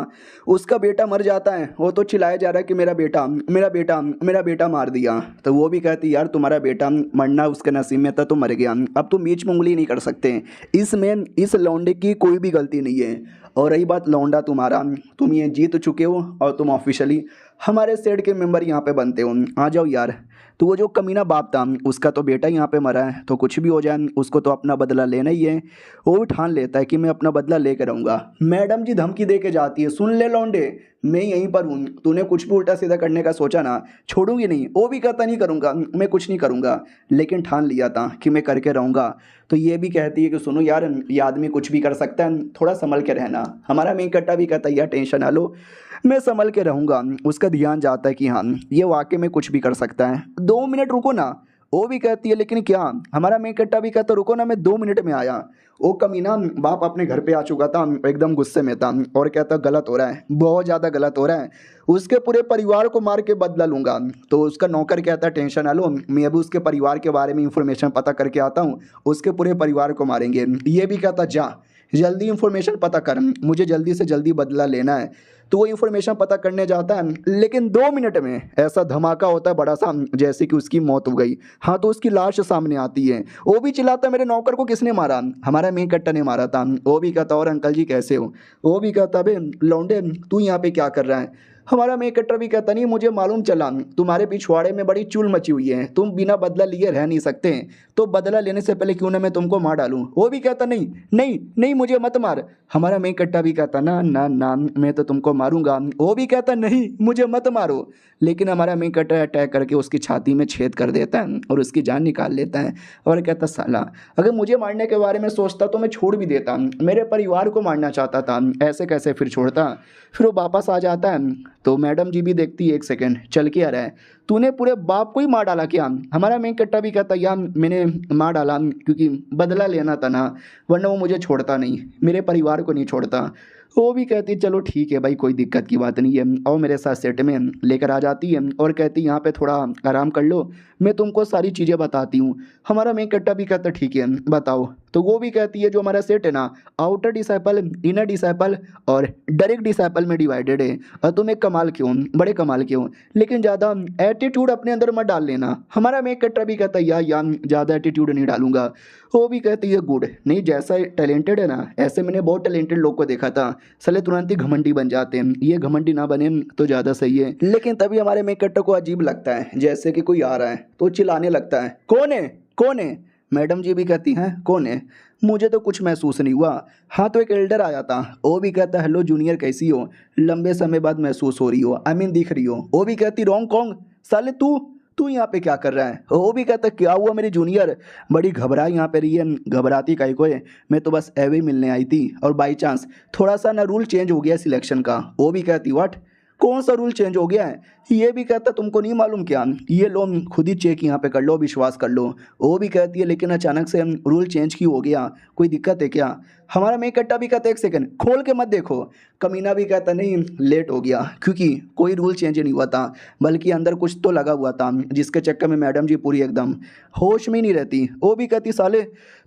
उसका बेटा मर जाता है, वो तो चिल्लाया जा रहा है कि मेरा बेटा मेरा बेटा मेरा बेटा मार दिया। तो वो भी कहती यार तुम्हारा बेटा मरना उसके नसीब में था तो मर गया, अब तुम बीच में उंगली नहीं कर सकते, इसमें इस लौंडे की कोई भी गलती नहीं है। और रही बात लौंडा तुम्हारा, तुम ये जीत चुके हो और तुम ऑफिशियली हमारे सेट के मेंबर यहाँ पे बनते हो, आ जाओ यार। तो वो जो कमीना बाप था उसका तो बेटा यहाँ पे मरा है, तो कुछ भी हो जाए उसको तो अपना बदला लेना ही है। वो भी ठान लेता है कि मैं अपना बदला लेकर रहूँगा। मैडम जी धमकी दे के जाती है, सुन ले लौंडे मैं यहीं पर हूँ, तूने कुछ भी उल्टा सीधा करने का सोचा ना छोड़ूंगी नहीं। वो भी कहता नहीं करूँगा, मैं कुछ नहीं करूँगा, लेकिन ठान लिया था कि मैं करके रहूँगा। तो ये भी कहती है कि सुनो यार ये आदमी कुछ भी कर सकता है, थोड़ा संभल के रहना। हमारा मेन कट्टा भी कहता है यार टेंशन ना लो, मैं संभल के रहूँगा। उसका ध्यान जाता है कि हाँ ये वाकई में कुछ भी कर सकता है, 2 मिनट रुको ना। वो भी कहती है लेकिन क्या, हमारा मेन कट्टा भी कहता रुको ना, मैं 2 मिनट में आया। वो कमीना बाप अपने घर पे आ चुका था, एकदम गुस्से में था और कहता गलत हो रहा है, बहुत ज़्यादा गलत हो रहा है, उसके पूरे परिवार को मार के बदला लूँगा। तो उसका नौकर कहता टेंशन ना लो, मैं अभी उसके परिवार के बारे में इंफॉर्मेशन पता करके आता हूँ, उसके पूरे परिवार को मारेंगे। ये भी कहता जा जल्दी इंफॉर्मेशन पता कर, मुझे जल्दी से जल्दी बदला लेना है। तो वो इन्फॉर्मेशन पता करने जाता है, लेकिन 2 मिनट में ऐसा धमाका होता है बड़ा सा जैसे कि उसकी मौत हो गई। हाँ तो उसकी लाश सामने आती है, वो भी चिल्लाता मेरे नौकर को किसने मारा, हमारा मेन कट्टा ने मारा था। वो भी कहता और अंकल जी कैसे हो। वो भी कहता बे लौंडे तू यहाँ पे क्या कर रहा है। हमारा मेन कट्टा भी कहता नहीं मुझे मालूम चला तुम्हारे पिछवाड़े में बड़ी चूल मची हुई है, तुम बिना बदला लिए रह नहीं सकते, तो बदला लेने से पहले क्यों ना मैं तुमको मार डालूं। वो भी कहता नहीं नहीं नहीं मुझे मत मार। हमारा मेन कट्टा भी कहता ना ना ना मैं तो तुमको मारूंगा। वो भी कहता नहीं मुझे मत मारो, लेकिन हमारा मेन कट्टा अटैक करके उसकी छाती में छेद कर देता है और उसकी जान निकाल लेता है। और कहता साला अगर मुझे मारने के बारे में सोचता तो मैं छोड़ भी देता, मेरे परिवार को मारना चाहता था, ऐसे कैसे फिर छोड़ता। फिर वो वापस आ जाता है तो मैडम जी भी देखती है एक सेकंड चल के आ रहा है, तूने पूरे बाप को ही मार डाला क्या। हमारा मेन कट्टा भी कहता यार मैंने मार डाला क्योंकि बदला लेना था ना, वरना वो मुझे छोड़ता नहीं, मेरे परिवार को नहीं छोड़ता। वो भी कहती चलो ठीक है भाई कोई दिक्कत की बात नहीं है, और मेरे साथ सेट में लेकर आ जाती है और कहती यहाँ पे थोड़ा आराम कर लो, मैं तुमको सारी चीज़ें बताती हूँ। हमारा मेन कट्टा भी कहता ठीक है बताओ। तो वो भी कहती है जो हमारा सेट है ना आउटर डिसाइपल, इनर डिसाइपल और डायरेक्ट डिसाइपल में डिवाइडेड है, और तुम एक कमाल क्यों, बड़े कमाल क्यों, लेकिन ज़्यादा एटीट्यूड अपने अंदर मत डाल लेना। हमारा मेन कट्टा भी कहता है यार ज़्यादा एटीट्यूड नहीं डालूंगा। वो भी कहती है गुड, नहीं जैसा टैलेंटेड है ना ऐसे मैंने बहुत टैलेंटेड लोग को देखा था, साले तुरंत ही घमंडी बन जाते हैं, ये घमंडी ना बने तो ज़्यादा सही है। लेकिन तभी हमारे मेन कट्टा को अजीब लगता है जैसे कि कोई आ रहा है, तो चिल्लाने लगता है कौन है कौन है। मैडम जी भी कहती हैं कौन है, मुझे तो कुछ महसूस नहीं हुआ। हाँ तो एक एल्डर आया था, वो भी कहता हेलो जूनियर कैसी हो, लंबे समय बाद महसूस हो रही हो, आई मीन दिख रही हो। वो भी कहती रॉन्ग कॉन्ग साले तू तू यहाँ पे क्या कर रहा है। वो भी कहता क्या हुआ मेरी जूनियर, बड़ी घबराई यहाँ पे रही है, घबराती काहे को है, मैं तो बस एवे मिलने आई थी और बाई चांस थोड़ा सा ना रूल चेंज हो गया सिलेक्शन का। वो भी कहती व्हाट, कौन सा रूल चेंज हो गया है। ये भी कहता तुमको नहीं मालूम क्या, ये लो खुद ही चेक यहाँ पे कर लो, विश्वास कर लो। वो भी कहती है लेकिन अचानक से रूल चेंज क्यों हो गया, कोई दिक्कत है क्या। हमारा मेन कट्टा भी कहता एक सेकंड खोल के मत देखो। कमीना भी कहता नहीं लेट हो गया क्योंकि कोई रूल चेंज नहीं हुआ था, बल्कि अंदर कुछ तो लगा हुआ था जिसके चक्कर में मैडम जी पूरी एकदम होश में ही नहीं रहती। वो भी कहती साले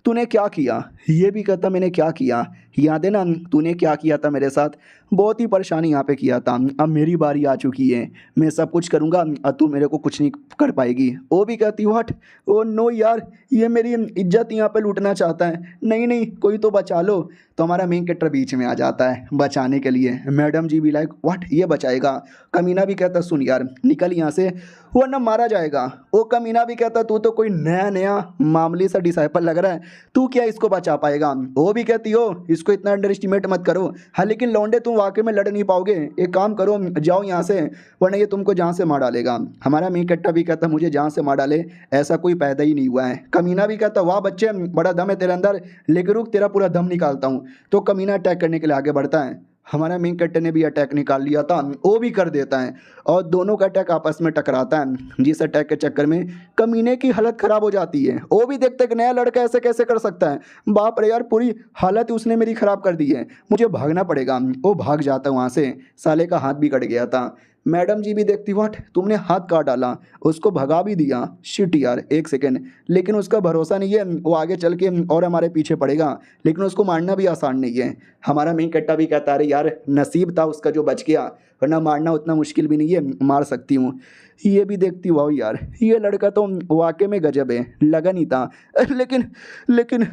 तूने क्या किया। ये भी कहता मैंने क्या किया, याद है ना तूने क्या किया था मेरे साथ, बहुत ही परेशानी यहाँ पे किया था, अब मेरी बारी आ चुकी है, मैं सब कुछ करूँगा और तू मेरे को कुछ नहीं कर पाएगी। वो भी कहती व्हाट, ओ नो यार ये मेरी इज्जत यहाँ पे लूटना चाहता है, नहीं नहीं कोई तो बचा लो। तो हमारा मेन कैरेक्टर बीच में आ जाता है बचाने के लिए। मैडम जी भी लाइक व्हाट ये बचाएगा। कमीना भी कहता सुन यार निकल यहाँ से वरना मारा जाएगा। वो कमीना भी कहता तू तो कोई नया नया मामूली सा डिसाइपल लग रहा है, तू क्या इसको बचा पाएगा। वो भी कहती हो इसको इतना अंडर एस्टिमेट मत करो। हाँ लेकिन लौंडे तुम वाकई में लड़ नहीं पाओगे, एक काम करो जाओ यहाँ से वरना ये तुमको जहाँ से मार डालेगा। हमारा मेन कैरेक्टर भी कहता मुझे जहाँ से मार डाले ऐसा कोई पैदा ही नहीं हुआ है। कमीना भी कहता वाह बच्चे बड़ा दम है तेरे अंदर, लेकिन रुक तेरा पूरा दम निकालता हूँ। तो कमीना अटैक करने के लिए आगे बढ़ता है। हमारा मेन कैरेक्टर ने भी अटैक निकाल लिया था, वो भी कर देता है और दोनों का अटैक आपस में टकराता है, जिस अटैक के चक्कर में कमीने की हालत खराब हो जाती है। वो भी देखते कि नया लड़का ऐसे कैसे कर सकता है, बाप रे यार पूरी हालत उसने मेरी खराब कर दी है, मुझे भागना पड़ेगा। वो भाग जाता है वहाँ से, साले का हाथ भी कट गया था। मैडम जी भी देखती, व्हाट, तुमने हाथ काट डाला, उसको भगा भी दिया, शिट यार, एक सेकेंड, लेकिन उसका भरोसा नहीं है, वो आगे चल के और हमारे पीछे पड़ेगा, लेकिन उसको मारना भी आसान नहीं है। हमारा मेन कट्टा भी कहता अरे यार नसीब था उसका जो बच गया, वरना मारना उतना मुश्किल भी नहीं है, मार सकती हूँ। ये भी देखती, वाह यार ये लड़का तो वाकई में गजब है, लगा नहीं था। लेकिन लेकिन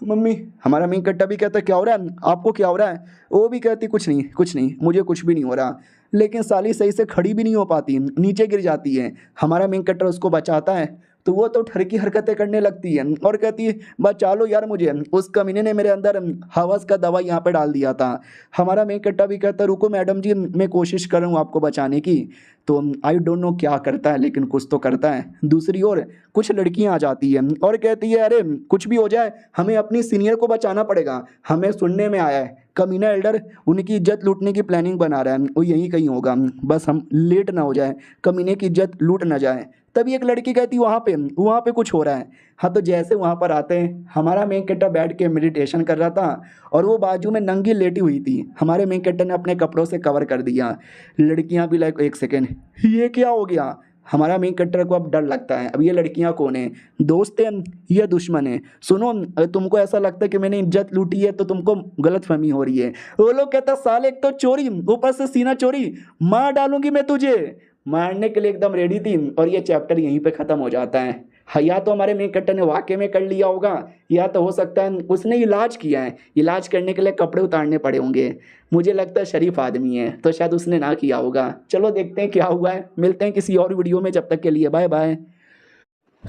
मम्मी, हमारा मेन कट्टा भी कहता क्या हो रहा है आपको, क्या हो रहा है? वो भी कहती कुछ नहीं कुछ नहीं, मुझे कुछ भी नहीं हो रहा। लेकिन साली सही से खड़ी भी नहीं हो पाती, नीचे गिर जाती है। हमारा मेन कट्टर उसको बचाता है तो वो तो ठरकी हरकतें करने लगती है और कहती है बचा लो यार मुझे, उस कमीने ने मेरे अंदर हवस का दवा यहाँ पे डाल दिया था। हमारा मेन कट्टा भी कहता रुको मैडम जी, मैं कोशिश कर रहा हूँ आपको बचाने की। तो आई डोंट नो क्या करता है, लेकिन कुछ तो करता है। दूसरी ओर कुछ लड़कियां आ जाती है और कहती है अरे कुछ भी हो जाए हमें अपनी सीनियर को बचाना पड़ेगा, हमें सुनने में आया है कमीना एल्डर उनकी इज्जत लूटने की प्लानिंग बना रहा है, वो यहीं कहीं होगा, बस हम लेट ना हो जाए, कमीने की इज्जत लूट ना जाए। तभी एक लड़की कहती वहाँ पे कुछ हो रहा है। हाँ तो जैसे वहाँ पर आते हैं, हमारा मेन कट्टा बैठ के मेडिटेशन कर रहा था और वो बाजू में नंगी लेटी हुई थी। हमारे मेन कट्टा ने अपने कपड़ों से कवर कर दिया। लड़कियाँ भी लाइक एक सेकेंड, ये क्या हो गया? हमारा मेन कट्टर को अब डर लगता है, अब ये लड़कियां कौन है, दोस्त हैं या दुश्मन है? सुनो, तुमको ऐसा लगता है कि मैंने इज्जत लूटी है तो तुमको गलत फहमी हो रही है। वो लोग कहता साले एक तो चोरी, ऊपर से सीना चोरी, मार डालूंगी मैं तुझे। मारने के लिए एकदम रेडी थी और ये चैप्टर यहीं पे ख़त्म हो जाता है। हाँ, या तो हमारे मेन कट्टर ने वाकई में कर लिया होगा, या तो हो सकता है उसने इलाज किया है, इलाज करने के लिए कपड़े उतारने पड़े होंगे। मुझे लगता है शरीफ आदमी है तो शायद उसने ना किया होगा। चलो देखते हैं क्या हुआ है, मिलते हैं किसी और वीडियो में, जब तक के लिए बाय बाय।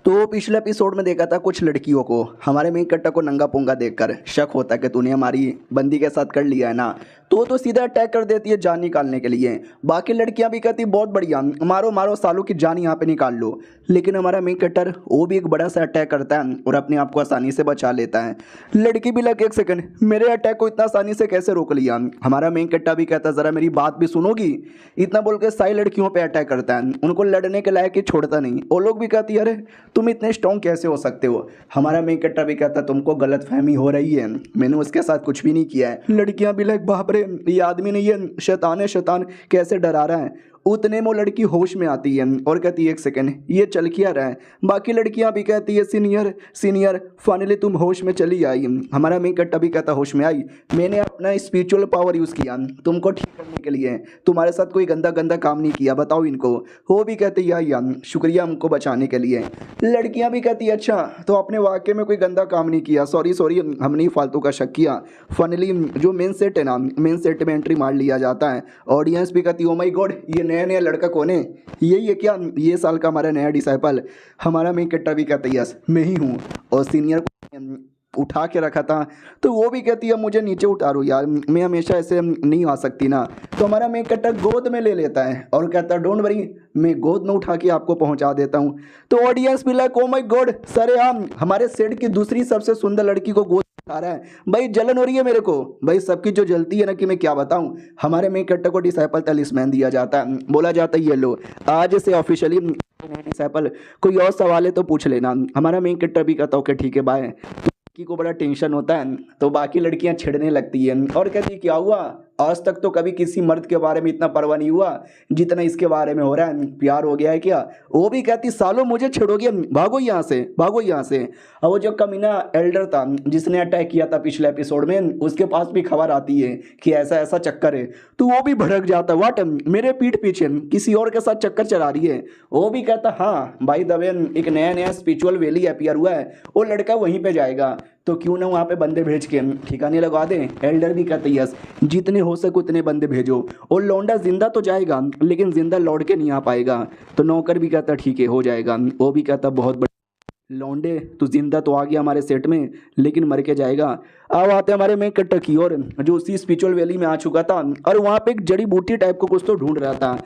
तो पिछले एपिसोड में देखा था कुछ लड़कियों को हमारे मेन कट्टा को नंगा पुंगा देखकर शक होता है कि तूने हमारी बंदी के साथ कर लिया है ना, तो सीधा अटैक कर देती है जान निकालने के लिए। बाकी लड़कियां भी कहती बहुत बढ़िया, मारो मारो सालों की जान यहाँ पे निकाल लो। लेकिन हमारा मेन कट्टर वो भी एक बड़ा सा अटैक करता है और अपने आप को आसानी से बचा लेता है। लड़की भी लग एक सेकंड, मेरे अटैक को इतना आसानी से कैसे रोक लिया? हमारा मेन कट्टा भी कहता ज़रा मेरी बात भी सुनोगी? इतना बोल के सारी लड़कियों पर अटैक करता है, उनको लड़ने के लायक ही छोड़ता नहीं। वो लोग भी कहती है अरे तुम इतने स्ट्रॉन्ग कैसे हो सकते हो? हमारा मेन कट्टा भी कहता तुमको गलत फहमी हो रही है, मैंने उसके साथ कुछ भी नहीं किया है। लड़कियां भी लाइक बाप रे, ये आदमी नहीं है शैतान है, शैतान कैसे डरा रहा है। उतने में वो लड़की होश में आती है और कहती है एक सेकंड, ये चल क्या रहा है? बाकी लड़कियां भी कहती है सीनियर सीनियर, फाइनली तुम होश में चली आई। हमारा मेन कट्टा भी कहता होश में आई, मैंने अपना स्पिरिचुअल पावर यूज़ किया तुमको ठीक करने के लिए, तुम्हारे साथ कोई गंदा गंदा काम नहीं किया, बताओ इनको। वो भी कहती है या शुक्रिया हमको बचाने के लिए। लड़कियां भी कहती है अच्छा तो आपने वाकई में कोई गंदा काम नहीं किया, सॉरी सॉरी हमने ही फालतू का शक किया। फाइनली जो मेन सेट है ना, मेन सेट में एंट्री मार लिया जाता है। ऑडियंस भी कहती है ओ माय गॉड, ये नया नया लड़का कौन है? यही है क्या ये साल का हमारा नया डिसाइपल? हमारा मेन कट्टा भी कहता है यस मैं ही हूँ, और सीनियर को उठा के रखा था तो वो भी कहती है मुझे नीचे उतारो यार, मैं हमेशा ऐसे नहीं आ सकती ना। तो हमारा मेन कट्टा गोद में ले लेता है और कहता है डोंट वरी, मैं गोद में उठा के आपको पहुंचा देता हूँ। तो ऑडियंस भी लाइक ओ माय गॉड, सरेआम हमारे सेट की दूसरी सबसे सुंदर लड़की को गोद आ रहा है। भाई जलन हो रही है मेरे को, भाई सबकी जो जलती है ना कि मैं क्या बताऊं। हमारे मेन कट्टा को डिसाइपल तलिस्मान दिया जाता है, बोला जाता है ये लो आज से ऑफिशियली डिसाइपल, कोई और सवाल है तो पूछ लेना। हमारा मेन कट्टा भी कहता ओके ठीक है बाय। लड़की को बड़ा टेंशन होता है तो बाकी लड़कियां छिड़ने लगती हैं और कहती है क्या हुआ, आज तक तो कभी किसी मर्द के बारे में इतना परवाह नहीं हुआ जितना इसके बारे में हो रहा है, प्यार हो गया है क्या? वो भी कहती सालों मुझे छेड़ोगे, भागो यहाँ से भागो यहाँ से। और वो जो कमीना एल्डर था जिसने अटैक किया था पिछले एपिसोड में, उसके पास भी खबर आती है कि ऐसा ऐसा चक्कर है, तो वो भी भड़क जाता है वाट मेरे पीठ पीछे किसी और के साथ चक्कर चला रही है। वो भी कहता हाँ भाई दबे, एक नया नया स्पिरिचुअल वैली अपीयर हुआ है, वो लड़का वहीं पे जाएगा तो क्यों ना वहाँ पे बंदे भेज के ठिकाने लगा दें। एल्डर भी कहते यस जितने हो सके उतने बंदे भेजो, और लौंडा जिंदा तो जाएगा लेकिन जिंदा लौट के नहीं आ पाएगा। तो नौकर भी कहता ठीक है हो जाएगा। वो भी कहता बहुत बड़ा लौंडे तू जिंदा तो आ गया हमारे सेट में लेकिन मर के जाएगा। अब आते हमारे में कट्टा की और जो उसी स्पिरिचुअल वैली में आ चुका था और वहाँ पे एक जड़ी बूटी टाइप को कुछ तो ढूंढ रहा था।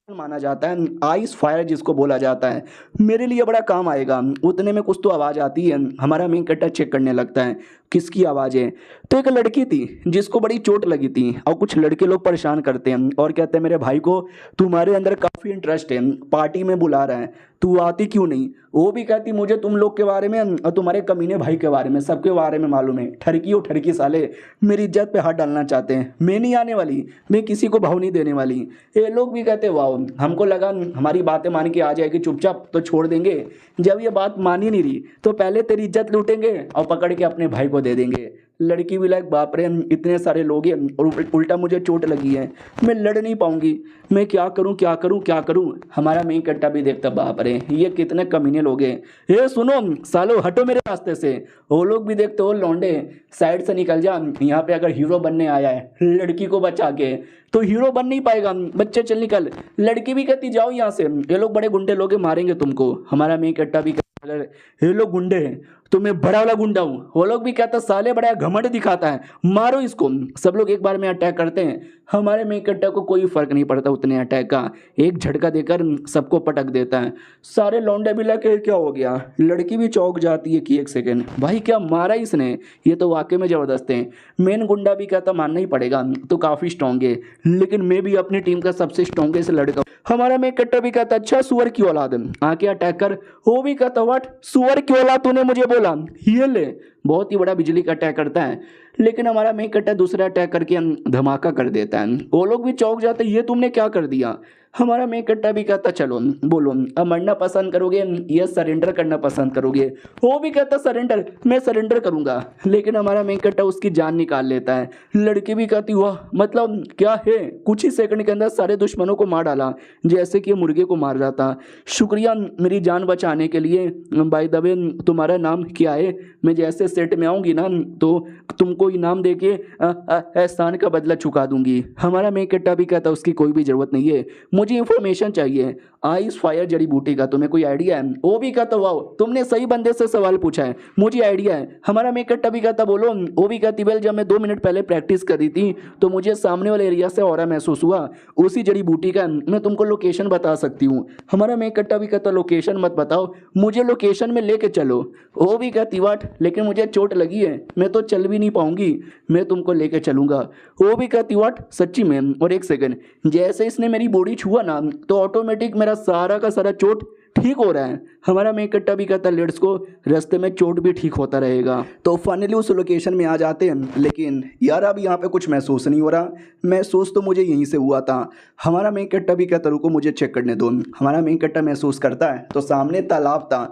माना जाता है, आइस फायर जिसको बोला जाता है, मेरे लिए बड़ा काम आएगा। उतने में कुछ तो आवाज़ आती है, हमारा मेन कट्टा चेक करने लगता है किसकी आवाज़ है। तो एक लड़की थी जिसको बड़ी चोट लगी थी, और कुछ लड़के लोग परेशान करते हैं और कहते हैं मेरे भाई को तुम्हारे अंदर काफ़ी इंटरेस्ट है, पार्टी में बुला रहा है, तू आती क्यों नहीं। वो भी कहती मुझे तुम लोग के बारे में और तुम्हारे कमीने भाई के बारे में सबके बारे में मालूम है, ठरकी हो ठरकी साले मेरी इज्जत पे हाथ डालना चाहते हैं, मैं नहीं आने वाली, मैं किसी को भाव नहीं देने वाली। ये लोग भी कहते वाह, हमको लगा हमारी बातें मान के आ जाएगी चुपचाप तो छोड़ देंगे, जब ये बात मान ही नहीं रही तो पहले तेरी इज्जत लूटेंगे और पकड़ के अपने भाई को दे देंगे। लड़की भी लाइक बाप रे इतने सारे लोग हैं और उल्टा मुझे चोट लगी है, मैं लड़ नहीं पाऊंगी, मैं क्या करूं क्या करूं क्या करूं। हमारा मेन कट्टा भी देखता बाप रे ये कितने कमीने लोग हैं, ये सुनो सालो हटो मेरे रास्ते से। वो लोग भी देखते हो लौंडे साइड से निकल जा, यहाँ पे अगर हीरो बनने आया है लड़की को बचा के तो हीरो बन नहीं पाएगा, बच्चे चल निकल। लड़की भी कहती जाओ यहाँ से, ये लोग बड़े गुंडे लोग हैं मारेंगे तुमको। हमारा मेन कट्टा भी कहता ये लोग गुंडे हैं तो मैं बड़ा वाला गुंडा हूँ। वो लोग भी कहता साले बड़ा घमंड दिखाता है, मारो इसको। सब लोग एक बार में अटैक करते हैं, हमारे मेन कट्टा को कोई फर्क नहीं पड़ता उतने अटैक का, एक झटका देकर सबको पटक देता है। सारे लौंडे भी लगे क्या हो गया, लड़की भी चौंक जाती है कि एक सेकेंड भाई क्या मारा इसने, ये तो वाकई में ज़बरदस्त है। मेन गुंडा भी कहता मानना ही पड़ेगा तो काफ़ी स्ट्रॉन्ग है, लेकिन मैं भी अपनी टीम का सबसे स्ट्रॉन्गेस्ट लड़का। हमारा मेन कट्टा भी कहता अच्छा सुअर की औलाद आके अटैक कर। वो भी कहता व्हाट सुअर की औलाद तूने मुझे बोला, ये ले। बहुत ही बड़ा बिजली का अटैक करता है, लेकिन हमारा मेन कट्टा दूसरा अटैक करके धमाका कर देता है। वो लोग भी चौंक जाते ये तुमने क्या कर दिया। हमारा मेन कट्टा भी कहता चलो बोलो अब मरना पसंद करोगे या सरेंडर करना पसंद करोगे। वो भी कहता सरेंडर, मैं सरेंडर करूंगा, लेकिन हमारा मेन कट्टा उसकी जान निकाल लेता है। लड़की भी कहती वाह मतलब क्या है, कुछ ही सेकंड के अंदर सारे दुश्मनों को मार डाला जैसे कि मुर्गे को मार जाता। शुक्रिया मेरी जान बचाने के लिए, बाय द वे तुम्हारा नाम क्या है, मैं जैसे सेट में आऊँगी ना तो तुमको इनाम दे के एहसान का बदला चुका दूंगी। हमारा मेन कट्टा भी कहता उसकी कोई भी ज़रूरत नहीं है, मुझे इंफॉर्मेशन चाहिए आइस फायर जड़ी बूटी का, तुम्हें कोई आइडिया है। वो भी कहता वाओ तुमने सही बंदे से सवाल पूछा है, मुझे आइडिया है। हमारा मेन कट्टा भी कहता बोलो। वो भी कहती वेल जब मैं 2 मिनट पहले प्रैक्टिस कर रही थी तो मुझे सामने वाले एरिया से ऑरा महसूस हुआ उसी जड़ी बूटी का, मैं तुमको लोकेशन बता सकती हूँ। हमारा मेन कट्टा भी कहता लोकेशन मत बताओ, मुझे लोकेशन में लेके चलो। वो भी कहती वाट लेकिन मुझे चोट लगी है, मैं तो चल भी नहीं पाऊंगी, मैं तुमको लेके चलूंगा। वो भी कहती वाट सच्ची में। और एक सेकंड जैसे इसने मेरी बॉडी छुआ ना तो ऑटोमेटिक मेरा सारा का सारा चोट ठीक हो रहा है। हमारा मेन कट्टा भी कहता लेट्स को, रास्ते में चोट भी ठीक होता रहेगा। तो फाइनली उस लोकेशन में आ जाते हैं, लेकिन यार अब यहाँ पे कुछ महसूस नहीं हो रहा, महसूस तो मुझे यहीं से हुआ था। हमारा मेन कट्टा भी कहता रुको मुझे चेक करने दो। हमारा मेन कट्टा महसूस करता है तो सामने तालाब था,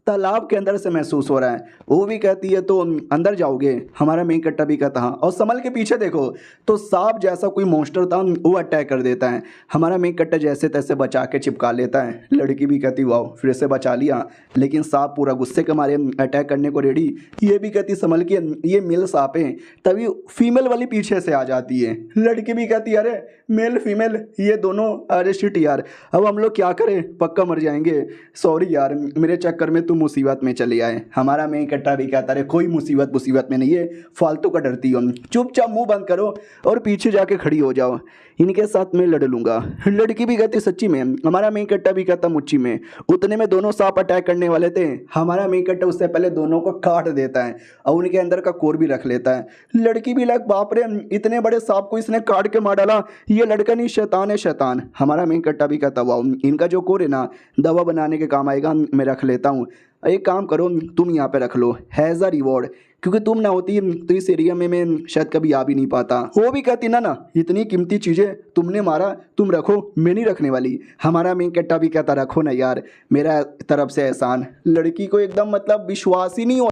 तालाब के अंदर से महसूस हो रहा है। वो भी कहती है तो अंदर जाओगे। हमारा मेन कट्टा भी कहता हाँ, और संभल के पीछे देखो तो सांप जैसा कोई मॉन्स्टर था वो अटैक कर देता है। हमारा मेन कट्टा जैसे तैसे बचा के चिपका लेता है। लड़की भी कहती वाह फिर से बचा लिया, लेकिन सांप पूरा गुस्से के मारे अटैक करने को रेडी। ये भी कहती संभल के ये मेल सांप है, तभी फीमेल वाली पीछे से आ जाती है। लड़की भी कहती अरे मेल फीमेल ये दोनों, अरे शिट यार अब हम लोग क्या करें, पक्का मर जाएंगे, सॉरी यार मेरे चक्कर में तुम मुसीबत में चले आए। हमारा मेन कट्टा भी कहता है कोई मुसीबत में नहीं है, फालतू का डरती हो, चुपचाप मुंह बंद करो और पीछे जाके खड़ी हो जाओ, इनके साथ मैं लड़ लूंगा। लड़की भी कहती सच्ची में। हमारा मेन कट्टा भी कहता मुच्ची में। उतने में दोनों सांप अटैक करने वाले थे। हमारा मेन कट्टा उससे पहले दोनों को काट देता है और उनके अंदर का कोर भी रख लेता है। लड़की भी लाइक बाप रे इतने बड़े सांप को इसने काट के मार डाला, ये लड़का नहीं शैतान है शैतान। हमारा मेन कट्टा भी कहता वाह इनका जो कोर है ना दवा बनाने के काम आएगा, मैं रख लेता हूँ। एक काम करो तुम यहाँ पे रख लो हैज़ अ रिवॉर्ड, क्योंकि तुम ना होती तो इस एरिया में मैं शायद कभी आ भी नहीं पाता। वो भी कहती ना इतनी कीमती चीज़ें तुमने मारा, तुम रखो मैं नहीं रखने वाली। हमारा मेन कट्टा भी कहता रखो ना यार मेरा तरफ से एहसान। लड़की को एकदम मतलब विश्वास ही नहीं हो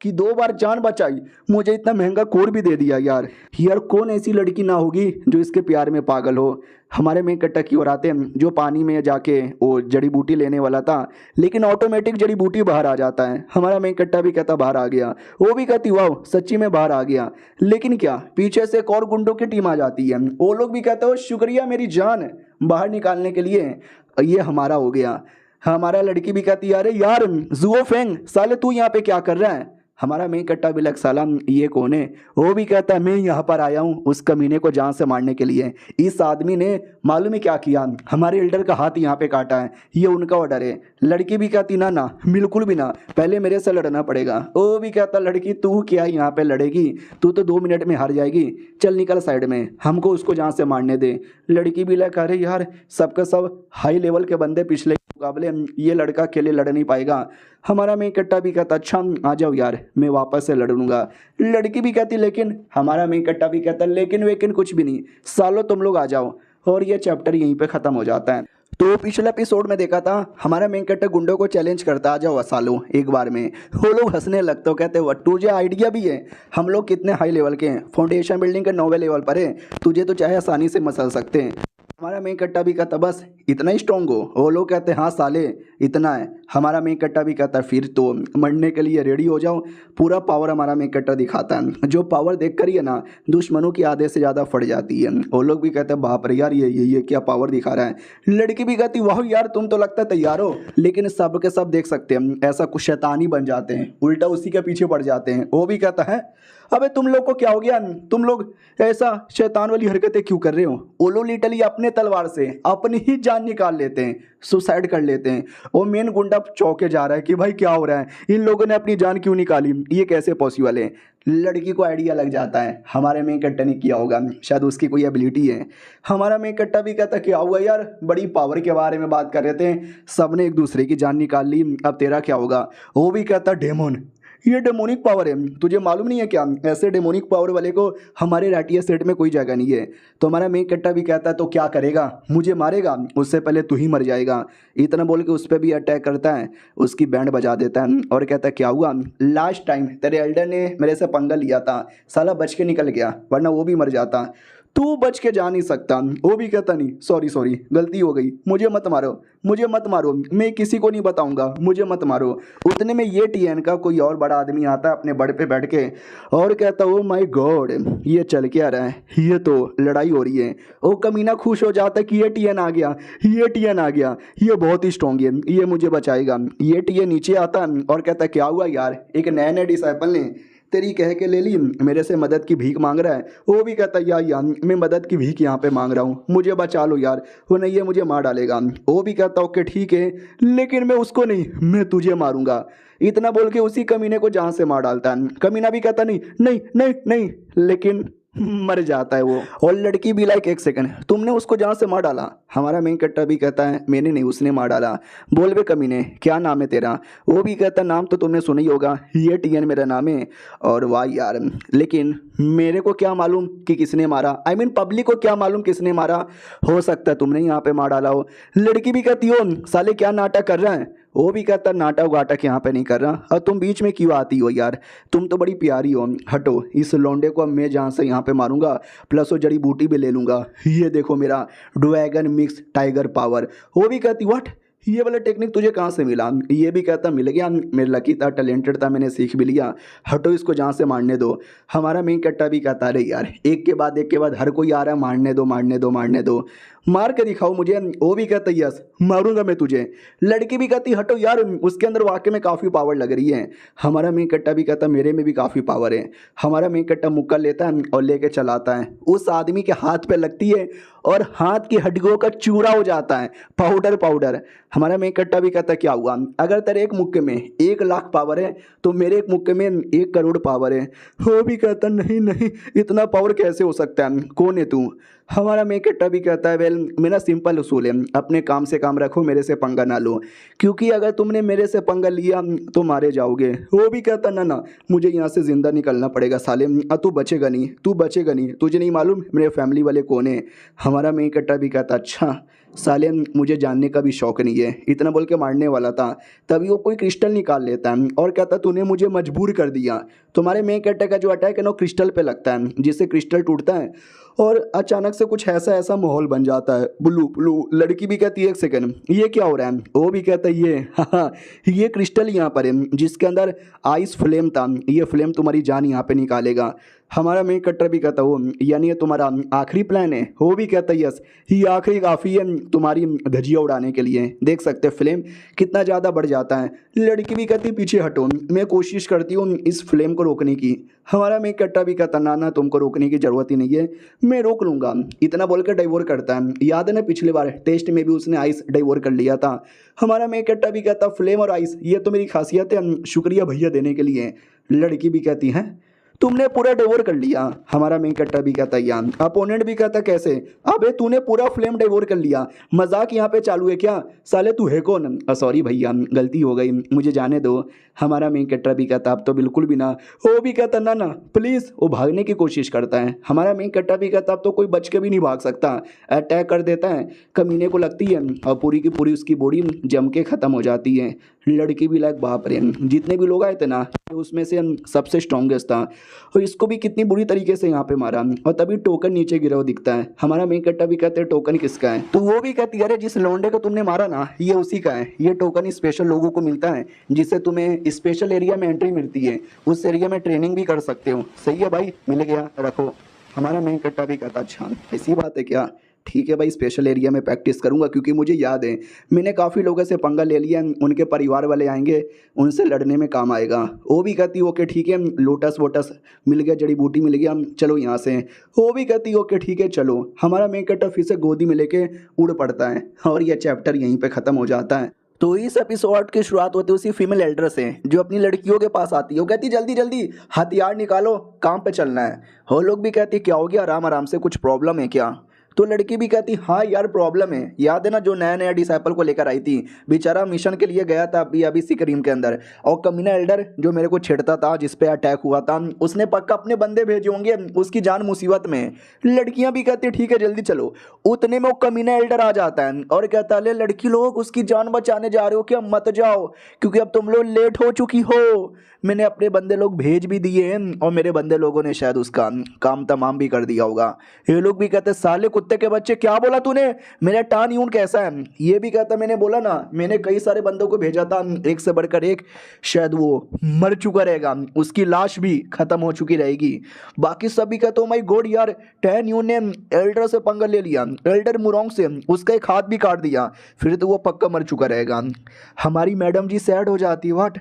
कि 2 बार जान बचाई, मुझे इतना महंगा कोर भी दे दिया। यार कौन ऐसी लड़की ना होगी जो इसके प्यार में पागल हो। हमारे मेन कट्टा की ओर आते हैं जो पानी में जाके वो जड़ी बूटी लेने वाला था, लेकिन ऑटोमेटिक जड़ी बूटी बाहर आ जाता है। हमारा मेन कट्टा भी कहता बाहर आ गया। वो भी कहती वाह सच्ची में बाहर आ गया, लेकिन क्या पीछे से एक और गुंडों की टीम आ जाती है। वो लोग भी कहते हो शुक्रिया मेरी जान बाहर निकालने के लिए, ये हमारा हो गया। हमारा लड़की भी कहती अरे यार जुओ फेंग साले तू यहाँ पे क्या कर रहा है। हमारा मेन कट्टा भी लग साला ये कौन है। वो भी कहता है मैं यहाँ पर आया हूँ उस कमीने को जान से मारने के लिए। इस आदमी ने मालूम है क्या किया, हमारे एल्डर का हाथ यहाँ पे काटा है, ये उनका ऑर्डर है। लड़की भी कहती ना ना बिल्कुल भी ना, पहले मेरे से लड़ना पड़ेगा। वो भी कहता लड़की तू क्या यहाँ पे लड़ेगी, तू तो 2 मिनट में हार जाएगी, चल निकल साइड में, हमको उसको जहाँ से मारने दे। लड़की भी लगा अरे यार सबका सब हाई लेवल के बंदे पिछले मुकाबले, ये लड़का अकेले लड़ नहीं पाएगा। हमारा मेन कट्टा भी कहता अच्छा आ जाओ यार मैं वापस से लड़ लूंगा। लड़की भी कहती लेकिन, हमारा मेन कट्टा भी कहता लेकिन वेकिन कुछ भी नहीं, सालों तुम लोग आ जाओ। और ये चैप्टर यहीं पे ख़त्म हो जाता है। तो पिछले एपिसोड में देखा था हमारा मेन कट्टा गुंडों को चैलेंज करता आ जाओ सालों एक बार में। वो लोग हंसने लगते हो, कहते हो तुझे आइडिया भी है, हम लोग कितने हाई लेवल के हैं, फाउंडेशन बिल्डिंग के 9वें लेवल पर है, तुझे तो चाहे आसानी से मसल सकते हैं। हमारा मेन कट्टा भी कहता बस इतना ही स्ट्रॉन्ग हो। वो लोग कहते हैं हाँ साले इतना है। हमारा मेन कट्टा भी कहता फिर तो मरने के लिए रेडी हो जाओ। पूरा पावर हमारा मेन कट्टा दिखाता है, जो पावर देख कर ही है ना दुश्मनों की आधे से ज़्यादा फट जाती है। वो लोग भी कहते हैं बाप रे यार ये क्या पावर दिखा रहा है। लड़की भी कहती वाह यार तुम तो लगता है तैयार हो, लेकिन सब के सब देख सकते हैं ऐसा कुछ शैतानी बन जाते हैं, उल्टा उसी के पीछे पड़ जाते हैं। वो भी कहता है अबे तुम लोग को क्या हो गया, तुम लोग ऐसा शैतान वाली हरकतें क्यों कर रहे हो। वो लोग लिटरली अपने तलवार से अपनी ही जान निकाल लेते हैं, सुसाइड कर लेते हैं। वो मेन गुंडा चौके जा रहा है कि भाई क्या हो रहा है, इन लोगों ने अपनी जान क्यों निकाली, ये कैसे पॉसिबल है। लड़की को आइडिया लग जाता है हमारे मेन कट्टा ने किया होगा, शायद उसकी कोई एबिलिटी है। हमारा मेन कट्टा भी कहता क्या हुआ यार, बड़ी पावर के बारे में बात कर रहे थे, सबने एक दूसरे की जान निकाल ली, अब तेरा क्या होगा। वो भी कहता डेमोन, ये डेमोनिक पावर है, तुझे मालूम नहीं है क्या, ऐसे डेमोनिक पावर वाले को हमारे राटिया सेट में कोई जगह नहीं है। तो हमारा मेन कट्टा भी कहता है तो क्या करेगा, मुझे मारेगा, उससे पहले तू ही मर जाएगा। इतना बोल के उस पर भी अटैक करता है, उसकी बैंड बजा देता है और कहता है क्या हुआ, लास्ट टाइम तेरे एल्डर ने मेरे से पंगा लिया था, साला बच के निकल गया, वरना वो भी मर जाता, तू बच के जा नहीं सकता। वो भी कहता नहीं सॉरी गलती हो गई, मुझे मत मारो, मैं किसी को नहीं बताऊंगा, मुझे मत मारो। उतने में ये टीएन का कोई और बड़ा आदमी आता है अपने बड़ पे बैठ के और कहता ओ माय गॉड ये चल के आ रहा है, ये तो लड़ाई हो रही है। वो कमीना खुश हो जाता है कि ये टीएन आ गया, ये बहुत ही स्ट्रॉन्ग है, ये मुझे बचाएगा। ये टीएन नीचे आता है और कहता है क्या हुआ यार, एक नए डिसाइपल ने तेरी कह के ले ली, मेरे से मदद की भीख मांग रहा है। वो भी कहता यार मैं मदद की भीख यहाँ पे मांग रहा हूँ, मुझे बचा लो यार, वो नहीं ये मुझे मार डालेगा। वो भी कहता ओके ठीक है, लेकिन मैं उसको नहीं, मैं तुझे मारूंगा। इतना बोल के उसी कमीने को जहाँ से मार डालता है। कमीना भी कहता नहीं, लेकिन मर जाता है वो। और लड़की भी लाइक एक सेकंड, तुमने उसको जहाँ से मार डाला। हमारा मेन कट्टा भी कहता है मैंने नहीं, उसने मार डाला। बोल बे कमीने क्या नाम है तेरा। वो भी कहता नाम तो तुमने सुना ही होगा, ये टीएन मेरा नाम है। और वाह यार, लेकिन मेरे को क्या मालूम कि किसने मारा, आई मीन पब्लिक को क्या मालूम किसने मारा, हो सकता है तुमने यहाँ पे मार डाला हो। लड़की भी कहती हो साले क्या नाटक कर रहा है। वो भी कहता नाटक वाटक यहाँ पे नहीं कर रहा, और तुम बीच में क्यों आती हो यार, तुम तो बड़ी प्यारी हो, हटो, इस लौंडे को अब मैं जहाँ से यहाँ पे मारूंगा, प्लस वो जड़ी बूटी भी ले लूँगा। ये देखो मेरा ड्रैगन मिक्स टाइगर पावर। वो भी कहती व्हाट, ये वाला टेक्निक तुझे कहाँ से मिला। ये भी कहता मिल गया, मेरा लकी था, टैलेंटेड था, मैंने सीख भी लिया, हटो इसको जहाँ से मारने दो। हमारा मेन कट्टा भी कहता अरे यार एक के बाद हर कोई आ रहा है, मारने दो, मार के दिखाओ मुझे। वो भी कहता यस मारूंगा मैं तुझे। लड़की भी कहती हटो यार, उसके अंदर वाकई में काफ़ी पावर लग रही है। हमारा मेन कट्टा भी कहता मेरे में भी काफ़ी पावर है। हमारा मेन कट्टा मुक्का लेता है और लेके चलाता है, उस आदमी के हाथ पे लगती है और हाथ की हड्डियों का चूरा हो जाता है, पाउडर। हमारा मेन कट्टा भी कहता क्या हुआ, अगर तेरे एक मुक्के में 1,00,000 पावर है तो मेरे एक मुक्के में 1 करोड़ पावर है। वो भी कहता नहीं इतना पावर कैसे हो सकता है, कौन है तू। हमारा मेन कट्टा भी कहता है वेल मेरा सिंपल उसूल है, अपने काम से काम रखो, मेरे से पंगा ना लो, क्योंकि अगर तुमने मेरे से पंगा लिया तो मारे जाओगे। वो भी कहता ना मुझे यहाँ से ज़िंदा निकलना पड़ेगा साले, तू बचेगा नहीं, तुझे नहीं मालूम मेरे फैमिली वाले कौन है। हमारा मेन कट्टा भी कहता अच्छा साले मुझे जानने का भी शौक नहीं है। इतना बोल के मारने वाला था, तभी वो कोई क्रिस्टल निकाल लेता है और कहता तूने मुझे मजबूर कर दिया। तुम्हारे मेन कट्टा का जो अटैक है ना क्रिस्टल पे लगता है, जिससे क्रिस्टल टूटता है और अचानक से कुछ ऐसा माहौल बन जाता है ब्लू। लड़की भी कहती है एक सेकंड ये क्या हो रहा है। वो भी कहता है ये क्रिस्टल यहाँ पर है जिसके अंदर आइस फ्लेम था, ये फ्लेम तुम्हारी जान यहाँ पे निकालेगा। हमारा मेन कट्टर भी कहता हो यानी ये तुम्हारा आखिरी प्लान है। वो भी कहता है यस, ये आखिरी काफ़ी है तुम्हारी धजिया उड़ाने के लिए। देख सकते फ्लेम कितना ज़्यादा बढ़ जाता है। लड़की भी कहती पीछे हटो, मैं कोशिश करती हूँ इस फ्लेम को रोकने की। हमारा मेन कट्टा भी कहता ना ना तुमको रोकने की ज़रूरत ही नहीं है, मैं रोक लूँगा। इतना बोलकर डाइवोर करता है। याद है ना पिछली बार टेस्ट में भी उसने आइस डाइवोर कर लिया था। हमारा मेन कट्टा भी कहता फ्लेम और आइस ये तो मेरी खासियत है, शुक्रिया भैया देने के लिए। लड़की भी कहती है तुमने पूरा डिवोर कर लिया। हमारा मेन कट्टर भी कहता यान। अपोनेंट भी कहता कैसे, अबे तूने पूरा फ्लेम डिवोर कर लिया, मजाक यहाँ पे चालू है क्या, साले तू है कौन। सॉरी भैया गलती हो गई, मुझे जाने दो। हमारा मेन कट्टर भी कहता अब तो बिल्कुल भी ना। वो भी कहता ना ना प्लीज़। वो भागने की कोशिश करता है। हमारा मेन कट्टर भी कहता अब तो कोई बच के भी नहीं भाग सकता। अटैक कर देता है, कमीने को लगती है और पूरी की पूरी उसकी बॉडी जम के ख़त्म हो जाती है। लड़की भी लाइक बाप रे, जितने भी लोग आए थे ना उसमें से सबसे स्ट्रॉन्गेस्ट था। और इसको भी कितनी बुरी तरीके से यहाँ पे मारा। और तभी टोकन नीचे गिरा हुआ दिखता है। हमारा मेन कट्टा भी कहते हैं टोकन किसका है, तो वो भी कहती है अरे जिस लौंडे को तुमने मारा ना ये उसी का है। ये टोकन स्पेशल लोगों को मिलता है जिससे तुम्हें स्पेशल एरिया में एंट्री मिलती है, उस एरिया में ट्रेनिंग भी कर सकते हो। सही है भाई, मिल गया, रखो। हमारा मेन कट्टा भी कहता अच्छा ऐसी बात है क्या, ठीक है भाई, स्पेशल एरिया में प्रैक्टिस करूंगा क्योंकि मुझे याद है मैंने काफ़ी लोगों से पंगा ले लिया, उनके परिवार वाले आएंगे उनसे लड़ने में काम आएगा। वो भी कहती ओके ठीक है, लोटस वोटस मिल गया, जड़ी बूटी मिल गया, चलो यहाँ से। वो भी कहती ओके ठीक है चलो। हमारा मेन कट्टर फिर से गोदी में लेके उड़ पड़ता है और यह चैप्टर यहीं पर ख़त्म हो जाता है। तो इस एपिसोड की शुरुआत होती है उसी फीमेल एल्डर से जो अपनी लड़कियों के पास आती है। वो कहती जल्दी जल्दी हथियार निकालो, काम पे चलना है। वो लोग भी कहती क्या हो गया, आराम आराम से, कुछ प्रॉब्लम है क्या। तो लड़की भी कहती हाँ यार प्रॉब्लम है। याद है ना जो नया नया डिसाइपल को लेकर आई थी, बेचारा मिशन के लिए गया था अभी अभी सिक्रीम के अंदर, और कमीना एल्डर जो मेरे को छेड़ता था जिस पे अटैक हुआ था उसने पक्का अपने बंदे भेजे होंगे, उसकी जान मुसीबत में। लड़कियां भी कहती ठीक है जल्दी चलो। उतने में वो कमीना एल्डर आ जाता है और कहता ले लड़की लोग उसकी जान बचाने जा रहे हो क्या, मत जाओ क्योंकि अब तुम लोग लेट हो चुकी हो। मैंने अपने बंदे लोग भेज भी दिए हैं और मेरे बंदे लोगों ने शायद उसका काम तमाम भी कर दिया होगा। ये लोग भी कहते साले कुत्ते के बच्चे क्या बोला तूने, मेरा टान यून कैसा है। ये भी कहता मैंने बोला ना मैंने कई सारे बंदों को भेजा था, एक से बढ़कर एक, शायद वो मर चुका रहेगा, उसकी लाश भी खत्म हो चुकी रहेगी। बाकी सब भी कहते हो माय गॉड यार, टैन यून ने एल्डर से पंगा ले लिया, एल्डर मुरोंग से उसका एक हाथ भी काट दिया, फिर तो वो पक्का मर चुका रहेगा। हमारी मैडम जी सैड हो जाती, व्हाट,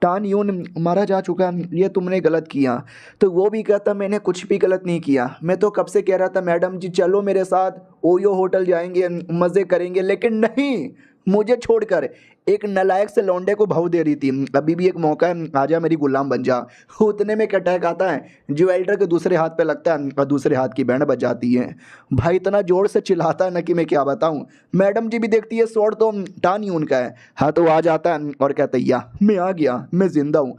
टान यून मारा जा चुका, ये तुमने गलत किया। तो वो भी कहता मैंने कुछ भी गलत नहीं किया, मैं तो कब से कह रहा था मैडम जी चलो मेरे साथ ओयो होटल जाएंगे मज़े करेंगे, लेकिन नहीं, मुझे छोड़कर एक नलायक से लौंडे को भाव दे रही थी। अभी भी एक मौका है, आजा मेरी गुलाम बन जा। उतने में एक अटैक आता है जो एल्डर के दूसरे हाथ पे लगता है और दूसरे हाथ की बैंड बज जाती है। भाई इतना जोर से चिल्लाता है ना कि मैं क्या बताऊं। मैडम जी भी देखती है स्वord तो टान ही उनका है। हाँ तो आ जाता है और कहता है या मैं आ गया, मैं जिंदा हूँ।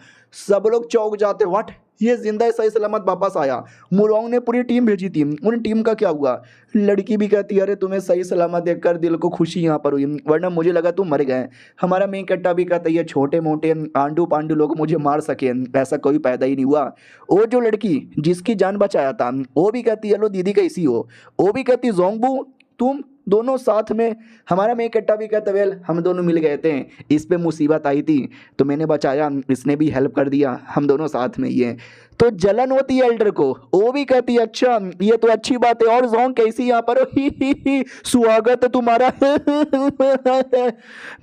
सब लोग चौंक जाते, व्हाट, ये जिंदा सही सलामत वापस आया। मुलोंग ने पूरी टीम भेजी थी, उन टीम का क्या हुआ। लड़की भी कहती है अरे तुम्हें सही सलामत देखकर दिल को खुशी यहाँ पर हुई, वरना मुझे लगा तुम मर गए। हमारा मेन कट्टा भी कहता है ये छोटे मोटे आंडू पांडू लोग मुझे मार सके, ऐसा कोई पैदा ही नहीं हुआ। वो जो लड़की जिसकी जान बचाया था वो भी कहती है लो दीदी कैसी हो। वो भी कहती जोंगबू तुम दोनों साथ में। हमारा मेन कट्टा भी कहता वेल हम दोनों मिल गए थे, इस पे मुसीबत आई थी तो मैंने बचाया, इसने भी हेल्प कर दिया, हम दोनों साथ में ही हैं। तो जलन होती है एल्डर को। वो भी कहती है अच्छा ये तो अच्छी बात है, और जोंग कैसी यहाँ पर हो, ही स्वागत है तुम्हारा।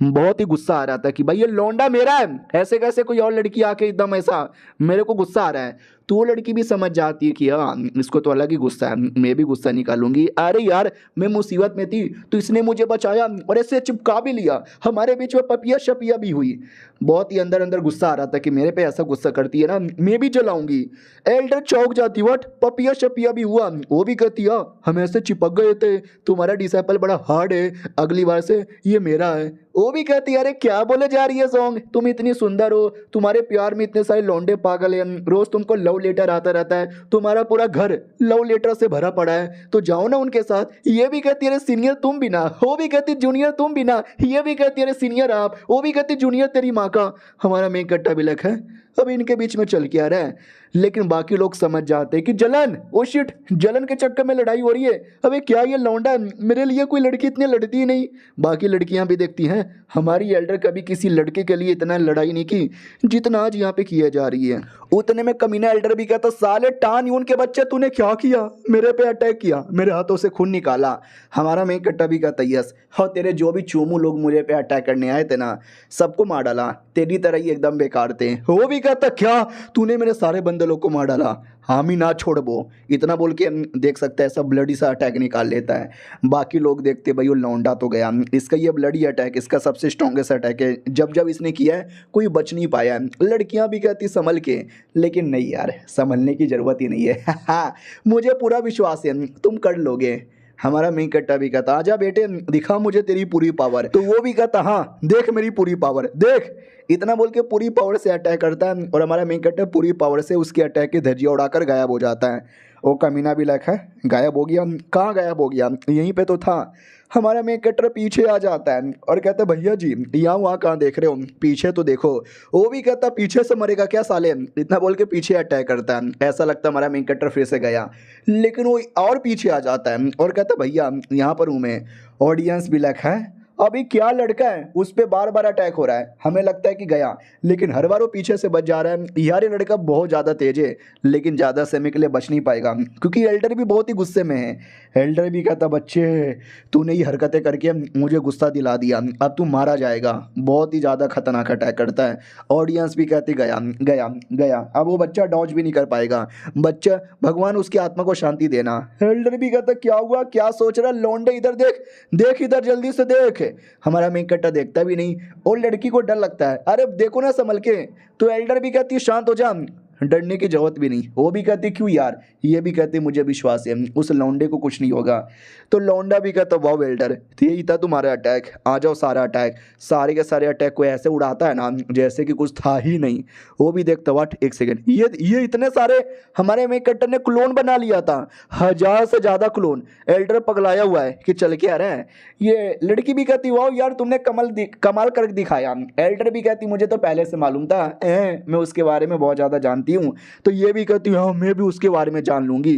बहुत ही गुस्सा आ रहा था कि भाई ये लौंडा मेरा है, ऐसे कैसे कोई और लड़की आके एकदम ऐसा, मेरे को गुस्सा आ रहा है। तो वो लड़की भी समझ जाती है कि हाँ इसको तो अलग ही गुस्सा है, मैं भी गुस्सा निकालूंगी। अरे यार मैं मुसीबत में थी तो इसने मुझे बचाया और ऐसे चिपका भी लिया, हमारे बीच में पपिया शपिया भी हुई। बहुत ही अंदर अंदर गुस्सा आ रहा था कि मेरे पे ऐसा गुस्सा करती है ना मैं भी जलाऊंगी। एल्डर चौक जाती, व्हाट, पपिया शपिया भी हुआ। वो भी कहती है हम ऐसे चिपक गए थे, तुम्हारा डिसाइपल बड़ा हार्ड है, अगली बार से ये मेरा है। वो भी कहती है अरे क्या बोले जा रही है जोंग, तुम इतनी सुंदर हो, तुम्हारे प्यार में इतने सारे लौंडे पागल हैं, रोज तुमको लव लेटर आता रहता है, तुम्हारा पूरा घर लव लेटर से भरा पड़ा है, तो जाओ ना उनके साथ। ये भी कहती है अरे सीनियर तुम भी ना, वो भी कहती जूनियर तुम भी ना, ये भी कहती है अरे सीनियर आप, वो भी कहती जूनियर तेरी माँ का। हमारा मेन कट्टा भी लग है अब इनके बीच में चल के आ रहा है। लेकिन बाकी लोग समझ जाते हैं कि जलन, ओ शिट, जलन के चक्कर में लड़ाई हो रही है। अबे क्या ये लौंडा, मेरे लिए कोई लड़की इतनी लड़ती ही नहीं। बाकी लड़कियां भी देखती हैं हमारी एल्डर कभी किसी लड़के के लिए इतना लड़ाई नहीं की जितना आज यहाँ पे किया जा रही है। उतने में कमीना एल्डर भी कहता, साले टान यून के बच्चे तूने क्या किया, मेरे पे अटैक किया, मेरे हाथों से खून निकाला। हमारा मेन कट्टा भी कहता, यस, और तेरे जो भी चूमू लोग मुझे पे अटैक करने आए थे ना, सबको मार डाला, तेरी तरह ही एकदम बेकार थे। वो भी कहता, क्या तूने मेरे सारे बंदे लोग को मार डाला, हामी ना छोड़ वो। इतना बोल के देख सकते हैं सब ब्लडी सा अटैक निकाल लेता है। बाकी लोग देखते भाई वो लौंडा तो गया, इसका ये ब्लडी अटैक इसका सबसे स्ट्रॉन्गेस्ट अटैक है, जब जब इसने किया है कोई बच नहीं पाया है। लड़कियां भी कहती संभल के, लेकिन नहीं यार, संभलने की ज़रूरत ही नहीं है। मुझे पूरा विश्वास है तुम कर लोगे। हमारा मेन कट्टा भी कहता, आजा बेटे दिखा मुझे तेरी पूरी पावर। तो वो भी कहता, हाँ देख मेरी पूरी पावर देख। इतना बोल के पूरी पावर से अटैक करता है और हमारा मेन कट्टा पूरी पावर से उसके अटैक की धज्जियाँ उड़ाकर गायब हो जाता है। वो कमीना भी लाइक है, गायब हो गया, कहाँ गायब हो गया, यहीं पे तो था। हमारा मेन कट्टर पीछे आ जाता है और कहता है, भैया जी यहाँ वहाँ कहाँ देख रहे हो, पीछे तो देखो। वो भी कहता, पीछे से मरेगा क्या साले, इतना बोल के पीछे अटैक करता है। ऐसा लगता है हमारा मेन कट्टर फिर से गया, लेकिन वो और पीछे आ जाता है और कहता, भैया यहाँ पर हूँ मैं। ऑडियंस भी लाइक है, अभी क्या लड़का है उस पर बार बार अटैक हो रहा है, हमें लगता है कि गया, लेकिन हर बार वो पीछे से बच जा रहा है। यार ये लड़का बहुत ज़्यादा तेज है, लेकिन ज़्यादा समय के लिए बच नहीं पाएगा क्योंकि एल्डर भी बहुत ही गुस्से में है। एल्डर भी कहता, बच्चे तूने ये हरकतें करके मुझे गुस्सा दिला दिया, अब तू मारा जाएगा। बहुत ही ज़्यादा खतरनाक अटैक करता है। ऑडियंस भी कहती, गया गया गया, अब वो बच्चा डॉज भी नहीं कर पाएगा। बच्चा, भगवान उसकी आत्मा को शांति देना। एल्डर भी कहता, क्या हुआ, क्या सोच रहा लौंडे, इधर देख देख, इधर जल्दी से देख। हमारा मेन कट्टा देखता भी नहीं और लड़की को डर लगता है, अरे देखो ना संभल के। तो एल्डर भी कहती, शांत हो जा, डरने की जरूरत भी नहीं। वो भी कहती, क्यों यार, ये भी कहती, मुझे विश्वास है उस लौंडे को कुछ नहीं होगा। तो लौंडा भी कहता, वाह एल्डर, यही था तुम्हारा अटैक, आ जाओ सारा अटैक। सारे के सारे अटैक को ऐसे उड़ाता है ना जैसे कि कुछ था ही नहीं। वो भी देखता, वाट, एक सेकेंड, ये इतने सारे हमारे मेन कट्टर ने क्लोन बना लिया था, 1000 से ज़्यादा क्लोन। एल्डर पगलाया हुआ है कि चल के आ रहे हैं। ये लड़की भी कहती, वाह यार तुमने कमाल कर दिखाया। एल्डर भी कहती, मुझे तो पहले से मालूम था, मैं उसके बारे में बहुत ज़्यादा जानती हूँ। तो ये भी कहती, हाँ मैं भी उसके बारे में जान लूंगी।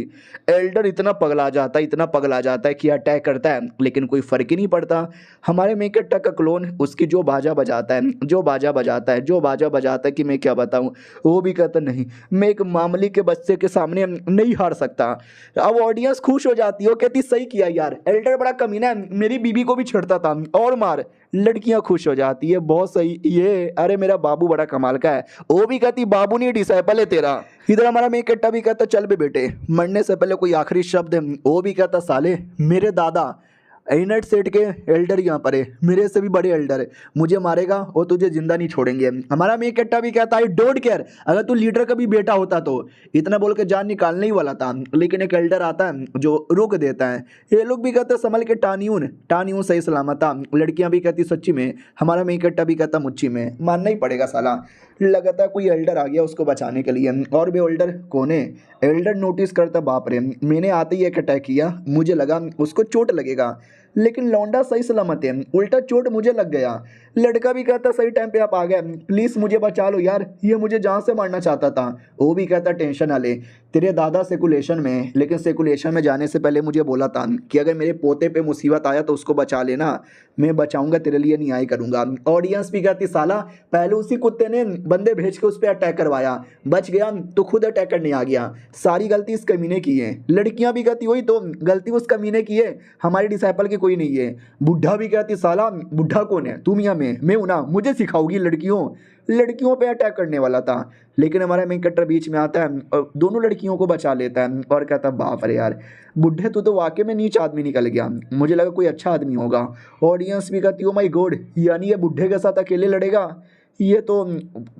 एल्डर इतना पगला जाता है, इतना पगला जाता है कि अटैक करता है, लेकिन कोई फर्क ही नहीं पड़ता। हमारे मेन कट्टा का क्लोन उसकी जो बाजा बजाता है, जो बाजा बजाता है कि मैं क्या बताऊं। वो भी कहता, नहीं मैं एक मामूली के बच्चे के सामने नहीं हार सकता। अब ऑडियंस खुश हो जाती है, वो कहती, सही किया यार, एल्डर बड़ा कमीना है, मेरी बीबी को भी छेड़ता था और मार। लड़कियां खुश हो जाती है, बहुत सही, ये अरे मेरा बाबू बड़ा कमाल का है। वो भी कहती, बाबू नहीं डिसाइपल है तेरा। इधर हमारा मेन कट्टा भी कहता, चल बे बेटे, मरने से पहले कोई आखिरी शब्द है। वो भी कहता, साले मेरे दादा यूनाइट सेट के एल्डर यहाँ पर है, मेरे से भी बड़े एल्डर है, मुझे मारेगा और तुझे जिंदा नहीं छोड़ेंगे। हमारा मेन कट्टा भी कहता है, डोंट केयर, अगर तू लीडर का भी बेटा होता तो। इतना बोल के जान निकालने ही वाला था, लेकिन एक एल्डर आता है जो रोक देता है। ये लोग भी कहते, संभल के टानियून सही सलामत था। लड़कियां भी कहती, सच्ची में। हमारा मेन कट्टा भी कहता, मुच्ची में, मानना ही पड़ेगा साला, लगता है कोई एल्डर आ गया उसको बचाने के लिए। और भी एल्डर कौन है? एल्डर नोटिस करता, बाप रे, मैंने आते ही एक अटैक किया, मुझे लगा उसको चोट लगेगा, लेकिन लौंडा सही सलामत है, उल्टा चोट मुझे लग गया। लड़का भी कहता, सही टाइम पे आप आ गए, प्लीज़ मुझे बचा लो यार, ये मुझे जान से मारना चाहता था। वो भी कहता, टेंशन ना ले, तेरे दादा सेकुलेशन में, लेकिन सेकुलेशन में जाने से पहले मुझे बोला था कि अगर मेरे पोते पे मुसीबत आया तो उसको बचा लेना, मैं बचाऊंगा, तेरे लिए न्याय करूंगा। ऑडियंस भी कहती, साला पहले उसी कुत्ते ने बंदे भेज के उस पर अटैक करवाया, बच गया तो खुद अटैक करने आ गया, सारी गलती इस कमीने की है। लड़कियां भी कहती, वही तो गलती उस कमीने की है, हमारे डिसाइपल की कोई नहीं है। बुढ़ा भी कहती, साला बुढ़ा कौन है, तुम या मैं हूं ना, मुझे सिखाओगी लड़कियों पे अटैक करने वाला था। लेकिन हमारा मेन कट्टर बीच में आता है और दोनों लड़कियों को बचा लेता है और कहता, बाप रे यार बुढ़े तो वाकई में नीच आदमी निकल गया, मुझे लगा कोई अच्छा आदमी होगा। ऑडियंस भी कहती, ओ माय गॉड, यानी ये बुढ़े के साथ अकेले लड़ेगा, ये तो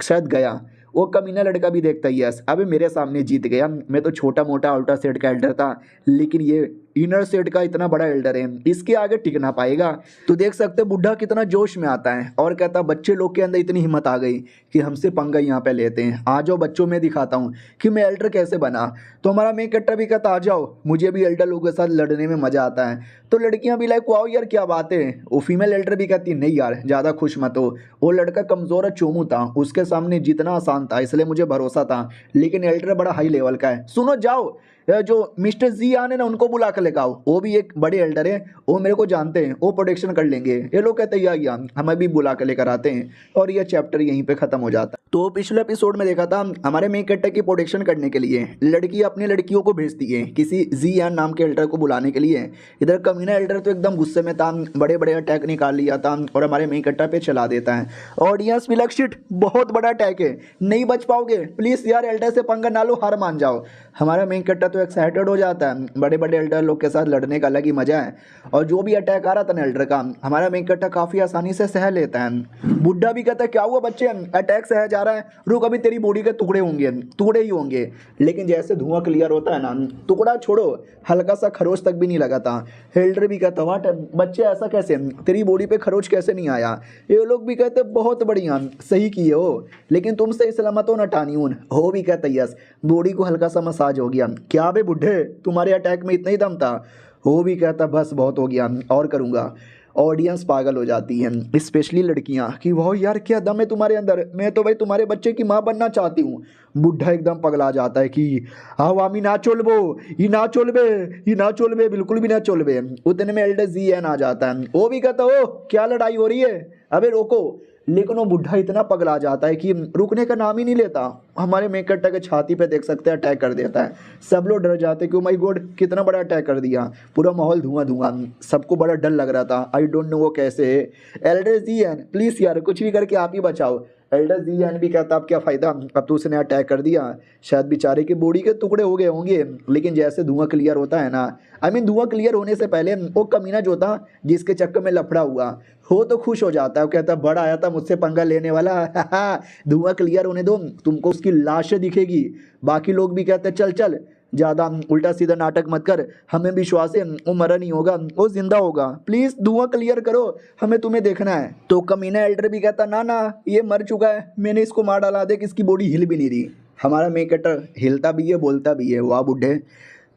शायद गया। वो कमीना लड़का भी देखता है, यस अबे मेरे सामने जीत गया, मैं तो छोटा मोटा आउटर सेट का एल्डर था, लेकिन ये इनर सेट का इतना बड़ा एल्डर है, इसके आगे टिक ना पाएगा। तो देख सकते बुढ़ा कितना जोश में आता है और कहता, बच्चे लोग के अंदर इतनी हिम्मत आ गई कि हमसे पंगा यहाँ पे लेते हैं, आ जाओ बच्चों, में दिखाता हूँ कि मैं एल्डर कैसे बना। तो हमारा मेन कट्टर भी कहता, आ जाओ, मुझे भी एल्डर लोगों के साथ लड़ने में मजा आता है। तो लड़कियां भी लाइक, वाओ यार क्या बात है। वो फीमेल एल्डर भी कहती, नहीं यार ज़्यादा खुश मत हो, वो लड़का कमज़ोर है, चोमू था, उसके सामने जीतना आसान था, इसलिए मुझे भरोसा था, लेकिन एल्डर बड़ा हाई लेवल का है। सुनो जाओ, जो मिस्टर जी आने ना उनको बुला कर लेकर आओ, वो भी एक बड़े एल्डर है, वो मेरे को जानते हैं, वो प्रोटेक्शन कर लेंगे। ये लोग कहते हैं या हमें भी बुला कर लेकर आते हैं और ये चैप्टर यहीं पे खत्म हो जाता है। तो पिछले एपिसोड में देखा था हमारे मेन कैरेक्टर की प्रोटेक्शन करने के लिए लड़की अपनी लड़कियों को भेजती है किसी जी एन नाम के एल्डर को बुलाने के लिए। इधर कमीना एल्डर तो एकदम गुस्से में था, बड़े बड़े अटैक निकाल लिया था और हमारे मेन कैरेक्टर पे चला देता है। ऑडियंस भी लग शिट बहुत बड़ा अटैक है, नहीं बच पाओगे, प्लीज यार एल्डर से पंगा ना लो, हार मान जाओ। हमारा मेन कैरेक्टर तो एक्साइटेड हो जाता है, बड़े बड़े एल्डर लोग के साथ लड़ने का अलग ही मजा है। और जो भी अटैक आ रहा था ना एल्डर का, हमारा मेन कैरेक्टर काफी आसानी से सह लेता है। बुड्ढा भी कहता है क्या हुआ बच्चे, अटैक सह जा रहा है, रुक अभी तेरी बॉडी के टुकड़े होंगे, टुकड़े ही होंगे। लेकिन जैसे धुआं क्लियर होता है ना, टुकड़ा छोड़ो हल्का सा खरोच तक भी नहीं लगा था। एल्डर भी कहता वाट बच्चे ऐसा कैसे, तेरी बॉडी पे खरोच कैसे नहीं आया। ये लोग भी कहते बहुत बढ़िया सही किए हो, लेकिन तुमसे सलामत हो न टानियून हो भी कहता यस, बॉडी को हल्का सा मसाज हो गया। क्या बे बुढ़े तुम्हारे अटैक में इतना ही दम था। वो भी कहता बस बहुत हो गया और करूँगा। ऑडियंस पागल हो जाती है, स्पेशली लड़कियां कि वाह यार क्या दम है तुम्हारे अंदर, मैं तो भाई तुम्हारे बच्चे की माँ बनना चाहती हूँ। बुढ़ा एकदम पगला जाता है कि आवामी ना चोलबो, ये ना चोलबे, ये ना चोलबे, बिल्कुल भी ना चोलबे। उतने में एल्डर जी एन आ जाता है, वो भी कहता ओ क्या लड़ाई हो रही है, अबे रोको। लेकिन वो बुढ़ा इतना पगला जाता है कि रुकने का नाम ही नहीं लेता। हमारे मेन कैरेक्टर के छाती पे देख सकते हैं अटैक कर देता है। सब लोग डर जाते हैं कि ओ माय गॉड कितना बड़ा अटैक कर दिया, पूरा माहौल धुआं धुआं, सबको बड़ा डर लग रहा था। आई डोंट नो वो कैसे है। एल्डर जी एन प्लीज यार कुछ भी करके आप ही बचाओ। एल्डर जी एन भी कहता अब क्या फ़ायदा, अब तो उसने अटैक कर दिया, शायद बेचारे की बॉडी के टुकड़े हो गए होंगे। लेकिन जैसे धुआं क्लियर होता है ना, आई मीन धुआं क्लियर होने से पहले वो कमीना जो था जिसके चक्कर में लफड़ा हुआ, वो तो खुश हो जाता है। वो कहता बड़ा आया था मुझसे पंगा लेने वाला धुआं क्लियर होने दो, तुमको उसकी लाशें दिखेगी। बाकी लोग भी कहते चल चल ज़्यादा उल्टा सीधा नाटक मत कर, हमें विश्वास है वो मरा नहीं होगा, वो जिंदा होगा, प्लीज़ धुआं क्लियर करो, हमें तुम्हें देखना है। तो कमीना एल्डर भी कहता ना ना ये मर चुका है, मैंने इसको मार डाला, देख इसकी बॉडी हिल भी नहीं रही। हमारा मेन कैरेक्टर हिलता भी है बोलता भी है, वाह बुढ़े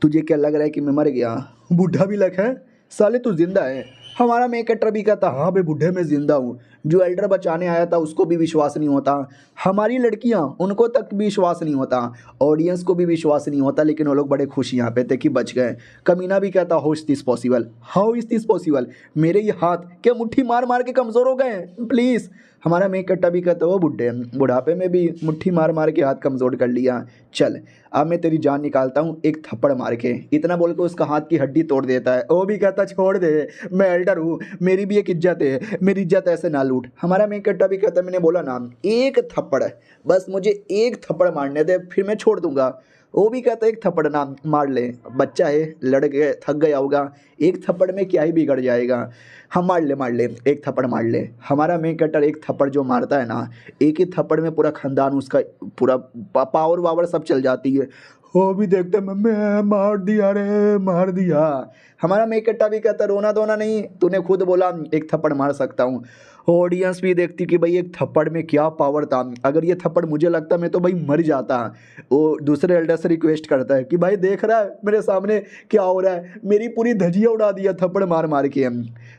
तुझे क्या लग रहा है कि मैं मर गया। बुढ़ा भी लग है साले तू जिंदा है। हमारा मेन कैरेक्टर भी कहता हाँ बे बुढ़े मैं जिंदा हूँ। जो एल्डर बचाने आया था उसको भी विश्वास नहीं होता, हमारी लड़कियाँ उनको तक भी विश्वास नहीं होता, ऑडियंस को भी विश्वास नहीं होता। लेकिन वो लोग बड़े खुश यहाँ पे थे कि बच गए। कमीना भी कहता how is this possible, how is this possible, मेरे ये हाथ क्या मुट्ठी मार मार के कमज़ोर हो गए प्लीज़। हमारा मेन कैरेक्टर भी कहता वो बुढ़े बुढ़ापे में भी मुट्ठी मार मार के हाथ कमज़ोर कर लिया, चल अब मैं तेरी जान निकालता हूँ एक थप्पड़ मार के। इतना बोल के उसका हाथ की हड्डी तोड़ देता है। वो भी कहता छोड़ दे मैं एल्डर हूँ, मेरी भी एक इज्जत है, मेरी इज्जत ऐसे ना लूट। हमारा मेन कैरेक्टर भी कहता मैंने बोला ना एक थप्पड़ है, बस मुझे एक थप्पड़ मारने दे फिर मैं छोड़ दूंगा। वो भी कहता एक थप्पड़ ना मार ले, बच्चा है लड़ गए थक गया होगा, एक थप्पड़ में क्या ही बिगड़ जाएगा, हम मार ले एक थप्पड़ मार ले। हमारा मेन कैरेक्टर एक थप्पड़ जो मारता है ना, एक ही थप्पड़ में पूरा खानदान उसका पूरा पावर वावर सब चल जाती है। वो भी देखते मम्मी मार दिया रे मार दिया। हमारा मेन कैरेक्टर भी कहता रोना धोना नहीं, तूने खुद बोला एक थप्पड़ मार सकता हूँ। ऑडियंस भी देखती कि भाई एक थप्पड़ में क्या पावर था, अगर ये थप्पड़ मुझे लगता मैं तो भाई मर जाता। वो दूसरे एल्डर से रिक्वेस्ट करता है कि भाई देख रहा है मेरे सामने क्या हो रहा है, मेरी पूरी धजिया उड़ा दिया थप्पड़ मार मार के।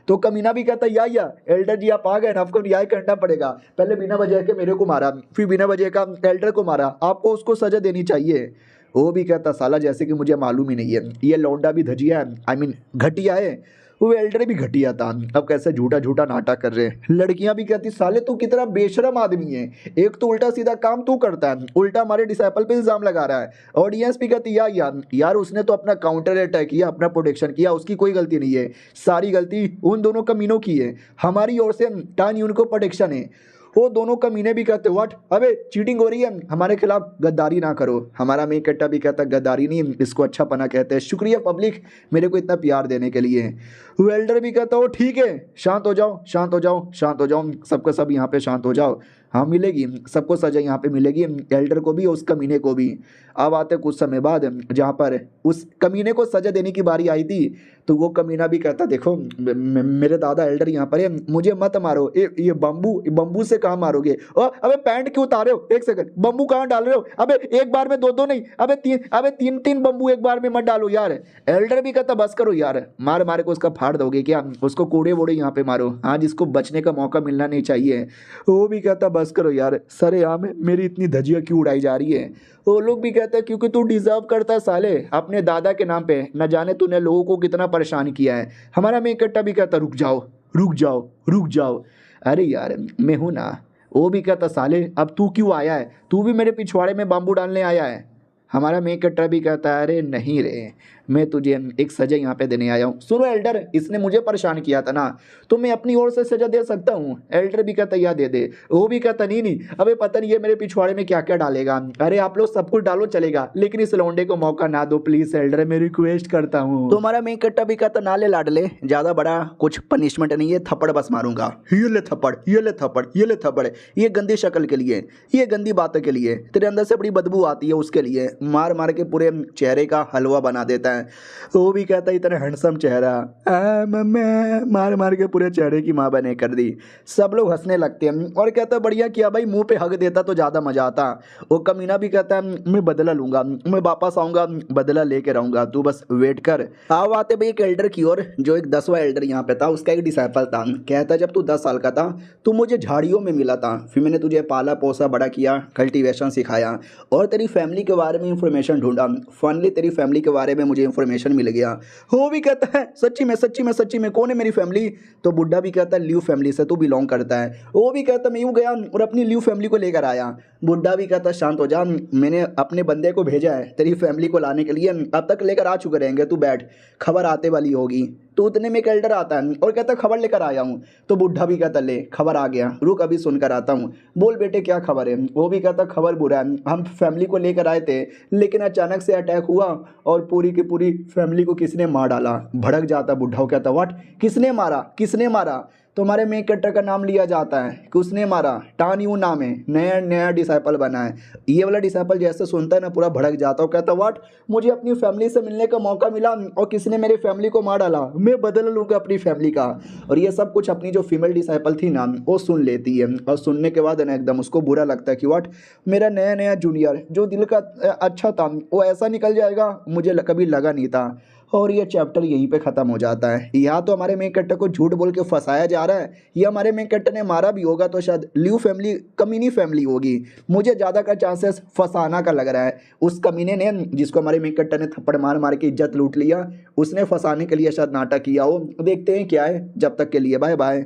तो कमीना भी कहता या एल्डर जी आप आ गए ना, आपको न्याय करना पड़ेगा, पहले बिना वजह के मेरे को मारा फिर बिना वजह का एल्डर को मारा, आपको उसको सजा देनी चाहिए। वो भी कहता साला जैसे कि मुझे मालूम ही नहीं है, ये लौंडा भी धजिया है, आई मीन घटिया है, वो एल्डर भी घटिया था, अब कैसे झूठा झूठा नाटक कर रहे हैं। लड़कियां भी कहती साले तू कितना बेशरम आदमी है, एक तो उल्टा सीधा काम तू करता है, उल्टा हमारे डिसाइपल पे इल्जाम लगा रहा है। ऑडियंस भी कहती यार उसने तो अपना काउंटर अटैक किया, अपना प्रोटेक्शन किया, उसकी कोई गलती नहीं है, सारी गलती उन दोनों कमीनों की है, हमारी ओर से टान यून को प्रोटेक्शन है। वो दोनों कमीने भी कहते व्हाट अबे चीटिंग हो रही है, हमारे खिलाफ गद्दारी ना करो। हमारा मेन कैरेक्टर भी कहता गद्दारी नहीं इसको अच्छा पना कहते हैं, शुक्रिया पब्लिक मेरे को इतना प्यार देने के लिए। वेल्डर भी कहता हो ठीक है शांत हो जाओ शांत हो जाओ शांत हो जाओ, सबका सब यहाँ पे शांत हो जाओ, हाँ मिलेगी सबको सजा यहाँ पे मिलेगी, एल्डर को भी उस कमीने को भी। अब आते कुछ समय बाद जहाँ पर उस कमीने को सजा देने की बारी आई थी, तो वो कमीना भी कहता देखो मेरे दादा एल्डर यहाँ पर है, मुझे मत मारो। ये बम्बू से कहाँ मारोगे? और अबे पैंट क्यों उतारे हो? एक सेकंड, बम्बू कहाँ डाल रहे हो? अबे एक बार में दो दो नहीं, अबे तीन तीन बम्बू एक बार में मत डालो यार। एल्डर भी कहता बस करो यार, मार मार के उसका फाड़ दोगे क्या? उसको कोड़े वोड़े यहाँ पे मारो, आज इसको बचने का मौका मिलना नहीं चाहिए। वो भी कहता बस करो यार, सरेआम मेरी इतनी धजिया क्यों उड़ाई जा रही है? वो लोग भी कहते हैं क्योंकि तू डिजर्व करता है साले, अपने दादा के नाम पे न जाने तूने लोगों को कितना परेशान किया है। हमारा मेन कट्टा भी कहता रुक जाओ रुक जाओ रुक जाओ, अरे यार मैं हूं ना। वो भी कहता साले अब तू क्यों आया है? तू भी मेरे पिछवाड़े में बाम्बू डालने आया है? हमारा मेन कट्टा भी कहता है अरे नहीं रे, मैं तुझे एक सजा यहाँ पे देने आया हूँ। सुनो एल्डर, इसने मुझे परेशान किया था ना, तो मैं अपनी ओर से सजा दे सकता हूँ। एल्डर भी कहता या दे दे। वो भी कहता नहीं नहीं, अबे पता नहीं ये मेरे पिछवाड़े में क्या क्या डालेगा। अरे आप लोग सब कुछ डालो चलेगा, लेकिन इस लौंडे को मौका ना दो प्लीज एल्डर, मैं रिक्वेस्ट करता हूँ। तो हमारा मेन कट्टा भी कहता ना ले लाडले, ज्यादा बड़ा कुछ पनिशमेंट नहीं है, थप्पड़ बस मारूंगा। ये ले थप्पड़, ये ले थप्पड़, ये ले थप्पड़, ये गंदी शक्ल के लिए, ये गंदी बातों के लिए, तेरे अंदर से बड़ी बदबू आती है उसके लिए। मार मार के पूरे चेहरे का हलवा बना देता है। वो भी कहता है इतना हैंडसम चेहरा, मैं मार मार के पूरे चेहरे की माँ बने कर दी। सब लोग हंसने लगते हैं और कहता है बढ़िया किया भाई, मुंह पे हक देता तो ज़्यादा मजा आता। वो कमीना भी कहता है मैं बदला लूंगा, मैं वापस आऊँगा, बदला लेके रहूँगा, तू बस वेट कर। आओ आते भाई एक एल्डर की ओर, जो एक 10वां एल्डर यहाँ पे था, उसका एक डिसाइपल था। कहता जब तू 10 साल का था तू मुझे झाड़ियों में मिला था, फिर मैंने तुझे पाला पोसा बड़ा किया, कल्टीवेशन सिखाया और तेरी फैमिली के बारे में इंफॉर्मेशन ढूंढा। फाइनली तेरी फैमिली के बारे में मुझे इंफॉर्मेशन मिल गया। वो भी कहता है सच्ची में कौन है मेरी फैमिली? तो बुड्ढा भी कहता है ल्यू फैमिली से तू बिलोंग करता है। वो भी कहता मैं यूँ गया और अपनी ल्यू फैमिली को लेकर आया। बुड्ढा भी कहता शांत हो जा, मैंने अपने बंदे को भेजा है तेरी फैमिली को लाने के लिए, अब तक लेकर आ चुके रहेंगे, तू बैठ, खबर आते वाली होगी। तो उतने में एक एल्डर आता है और कहता खबर लेकर आया हूँ। तो बुढ़ा भी कहता ले खबर आ गया, रुक अभी सुनकर आता हूँ। बोल बेटे क्या खबर है? वो भी कहता खबर बुरा है, हम फैमिली को लेकर आए थे लेकिन अचानक से अटैक हुआ और पूरी की पूरी फैमिली को किसने मार डाला। भड़क जाता बुढ़ा, कहता व्हाट, किसने मारा किसने मारा? तुम्हारे मेन कट्टर का नाम लिया जाता है कि उसने मारा, टान यू नाम है, नया नया डिसाइपल बना है। ये वाला डिसाइपल जैसे सुनता है ना पूरा भड़क जाता है, कहता व्हाट, मुझे अपनी फैमिली से मिलने का मौका मिला और किसने मेरी फैमिली को मार डाला, मैं बदल लूँगा अपनी फैमिली का। और ये सब कुछ अपनी जो फीमेल डिसाइपल थी ना वो सुन लेती है और सुनने के बाद ना एकदम उसको बुरा लगता है कि व्हाट, मेरा नया नया जूनियर जो दिल का अच्छा था वो ऐसा निकल जाएगा, मुझे कभी लगा नहीं था। और ये चैप्टर यहीं पे ख़त्म हो जाता है। या तो हमारे मेन कैरेक्टर को झूठ बोल के फंसाया जा रहा है या हमारे मेन कैरेक्टर ने मारा भी होगा तो शायद ल्यू फैमिली कमीनी फैमिली होगी। मुझे ज़्यादा का चांसेस फंसाना का लग रहा है। उस कमीने ने जिसको हमारे मेन कैरेक्टर ने थप्पड़ मार मार के इज्जत लूट लिया, उसने फंसाने के लिए शायद नाटक किया हो। देखते हैं क्या है, जब तक के लिए बाय बाय।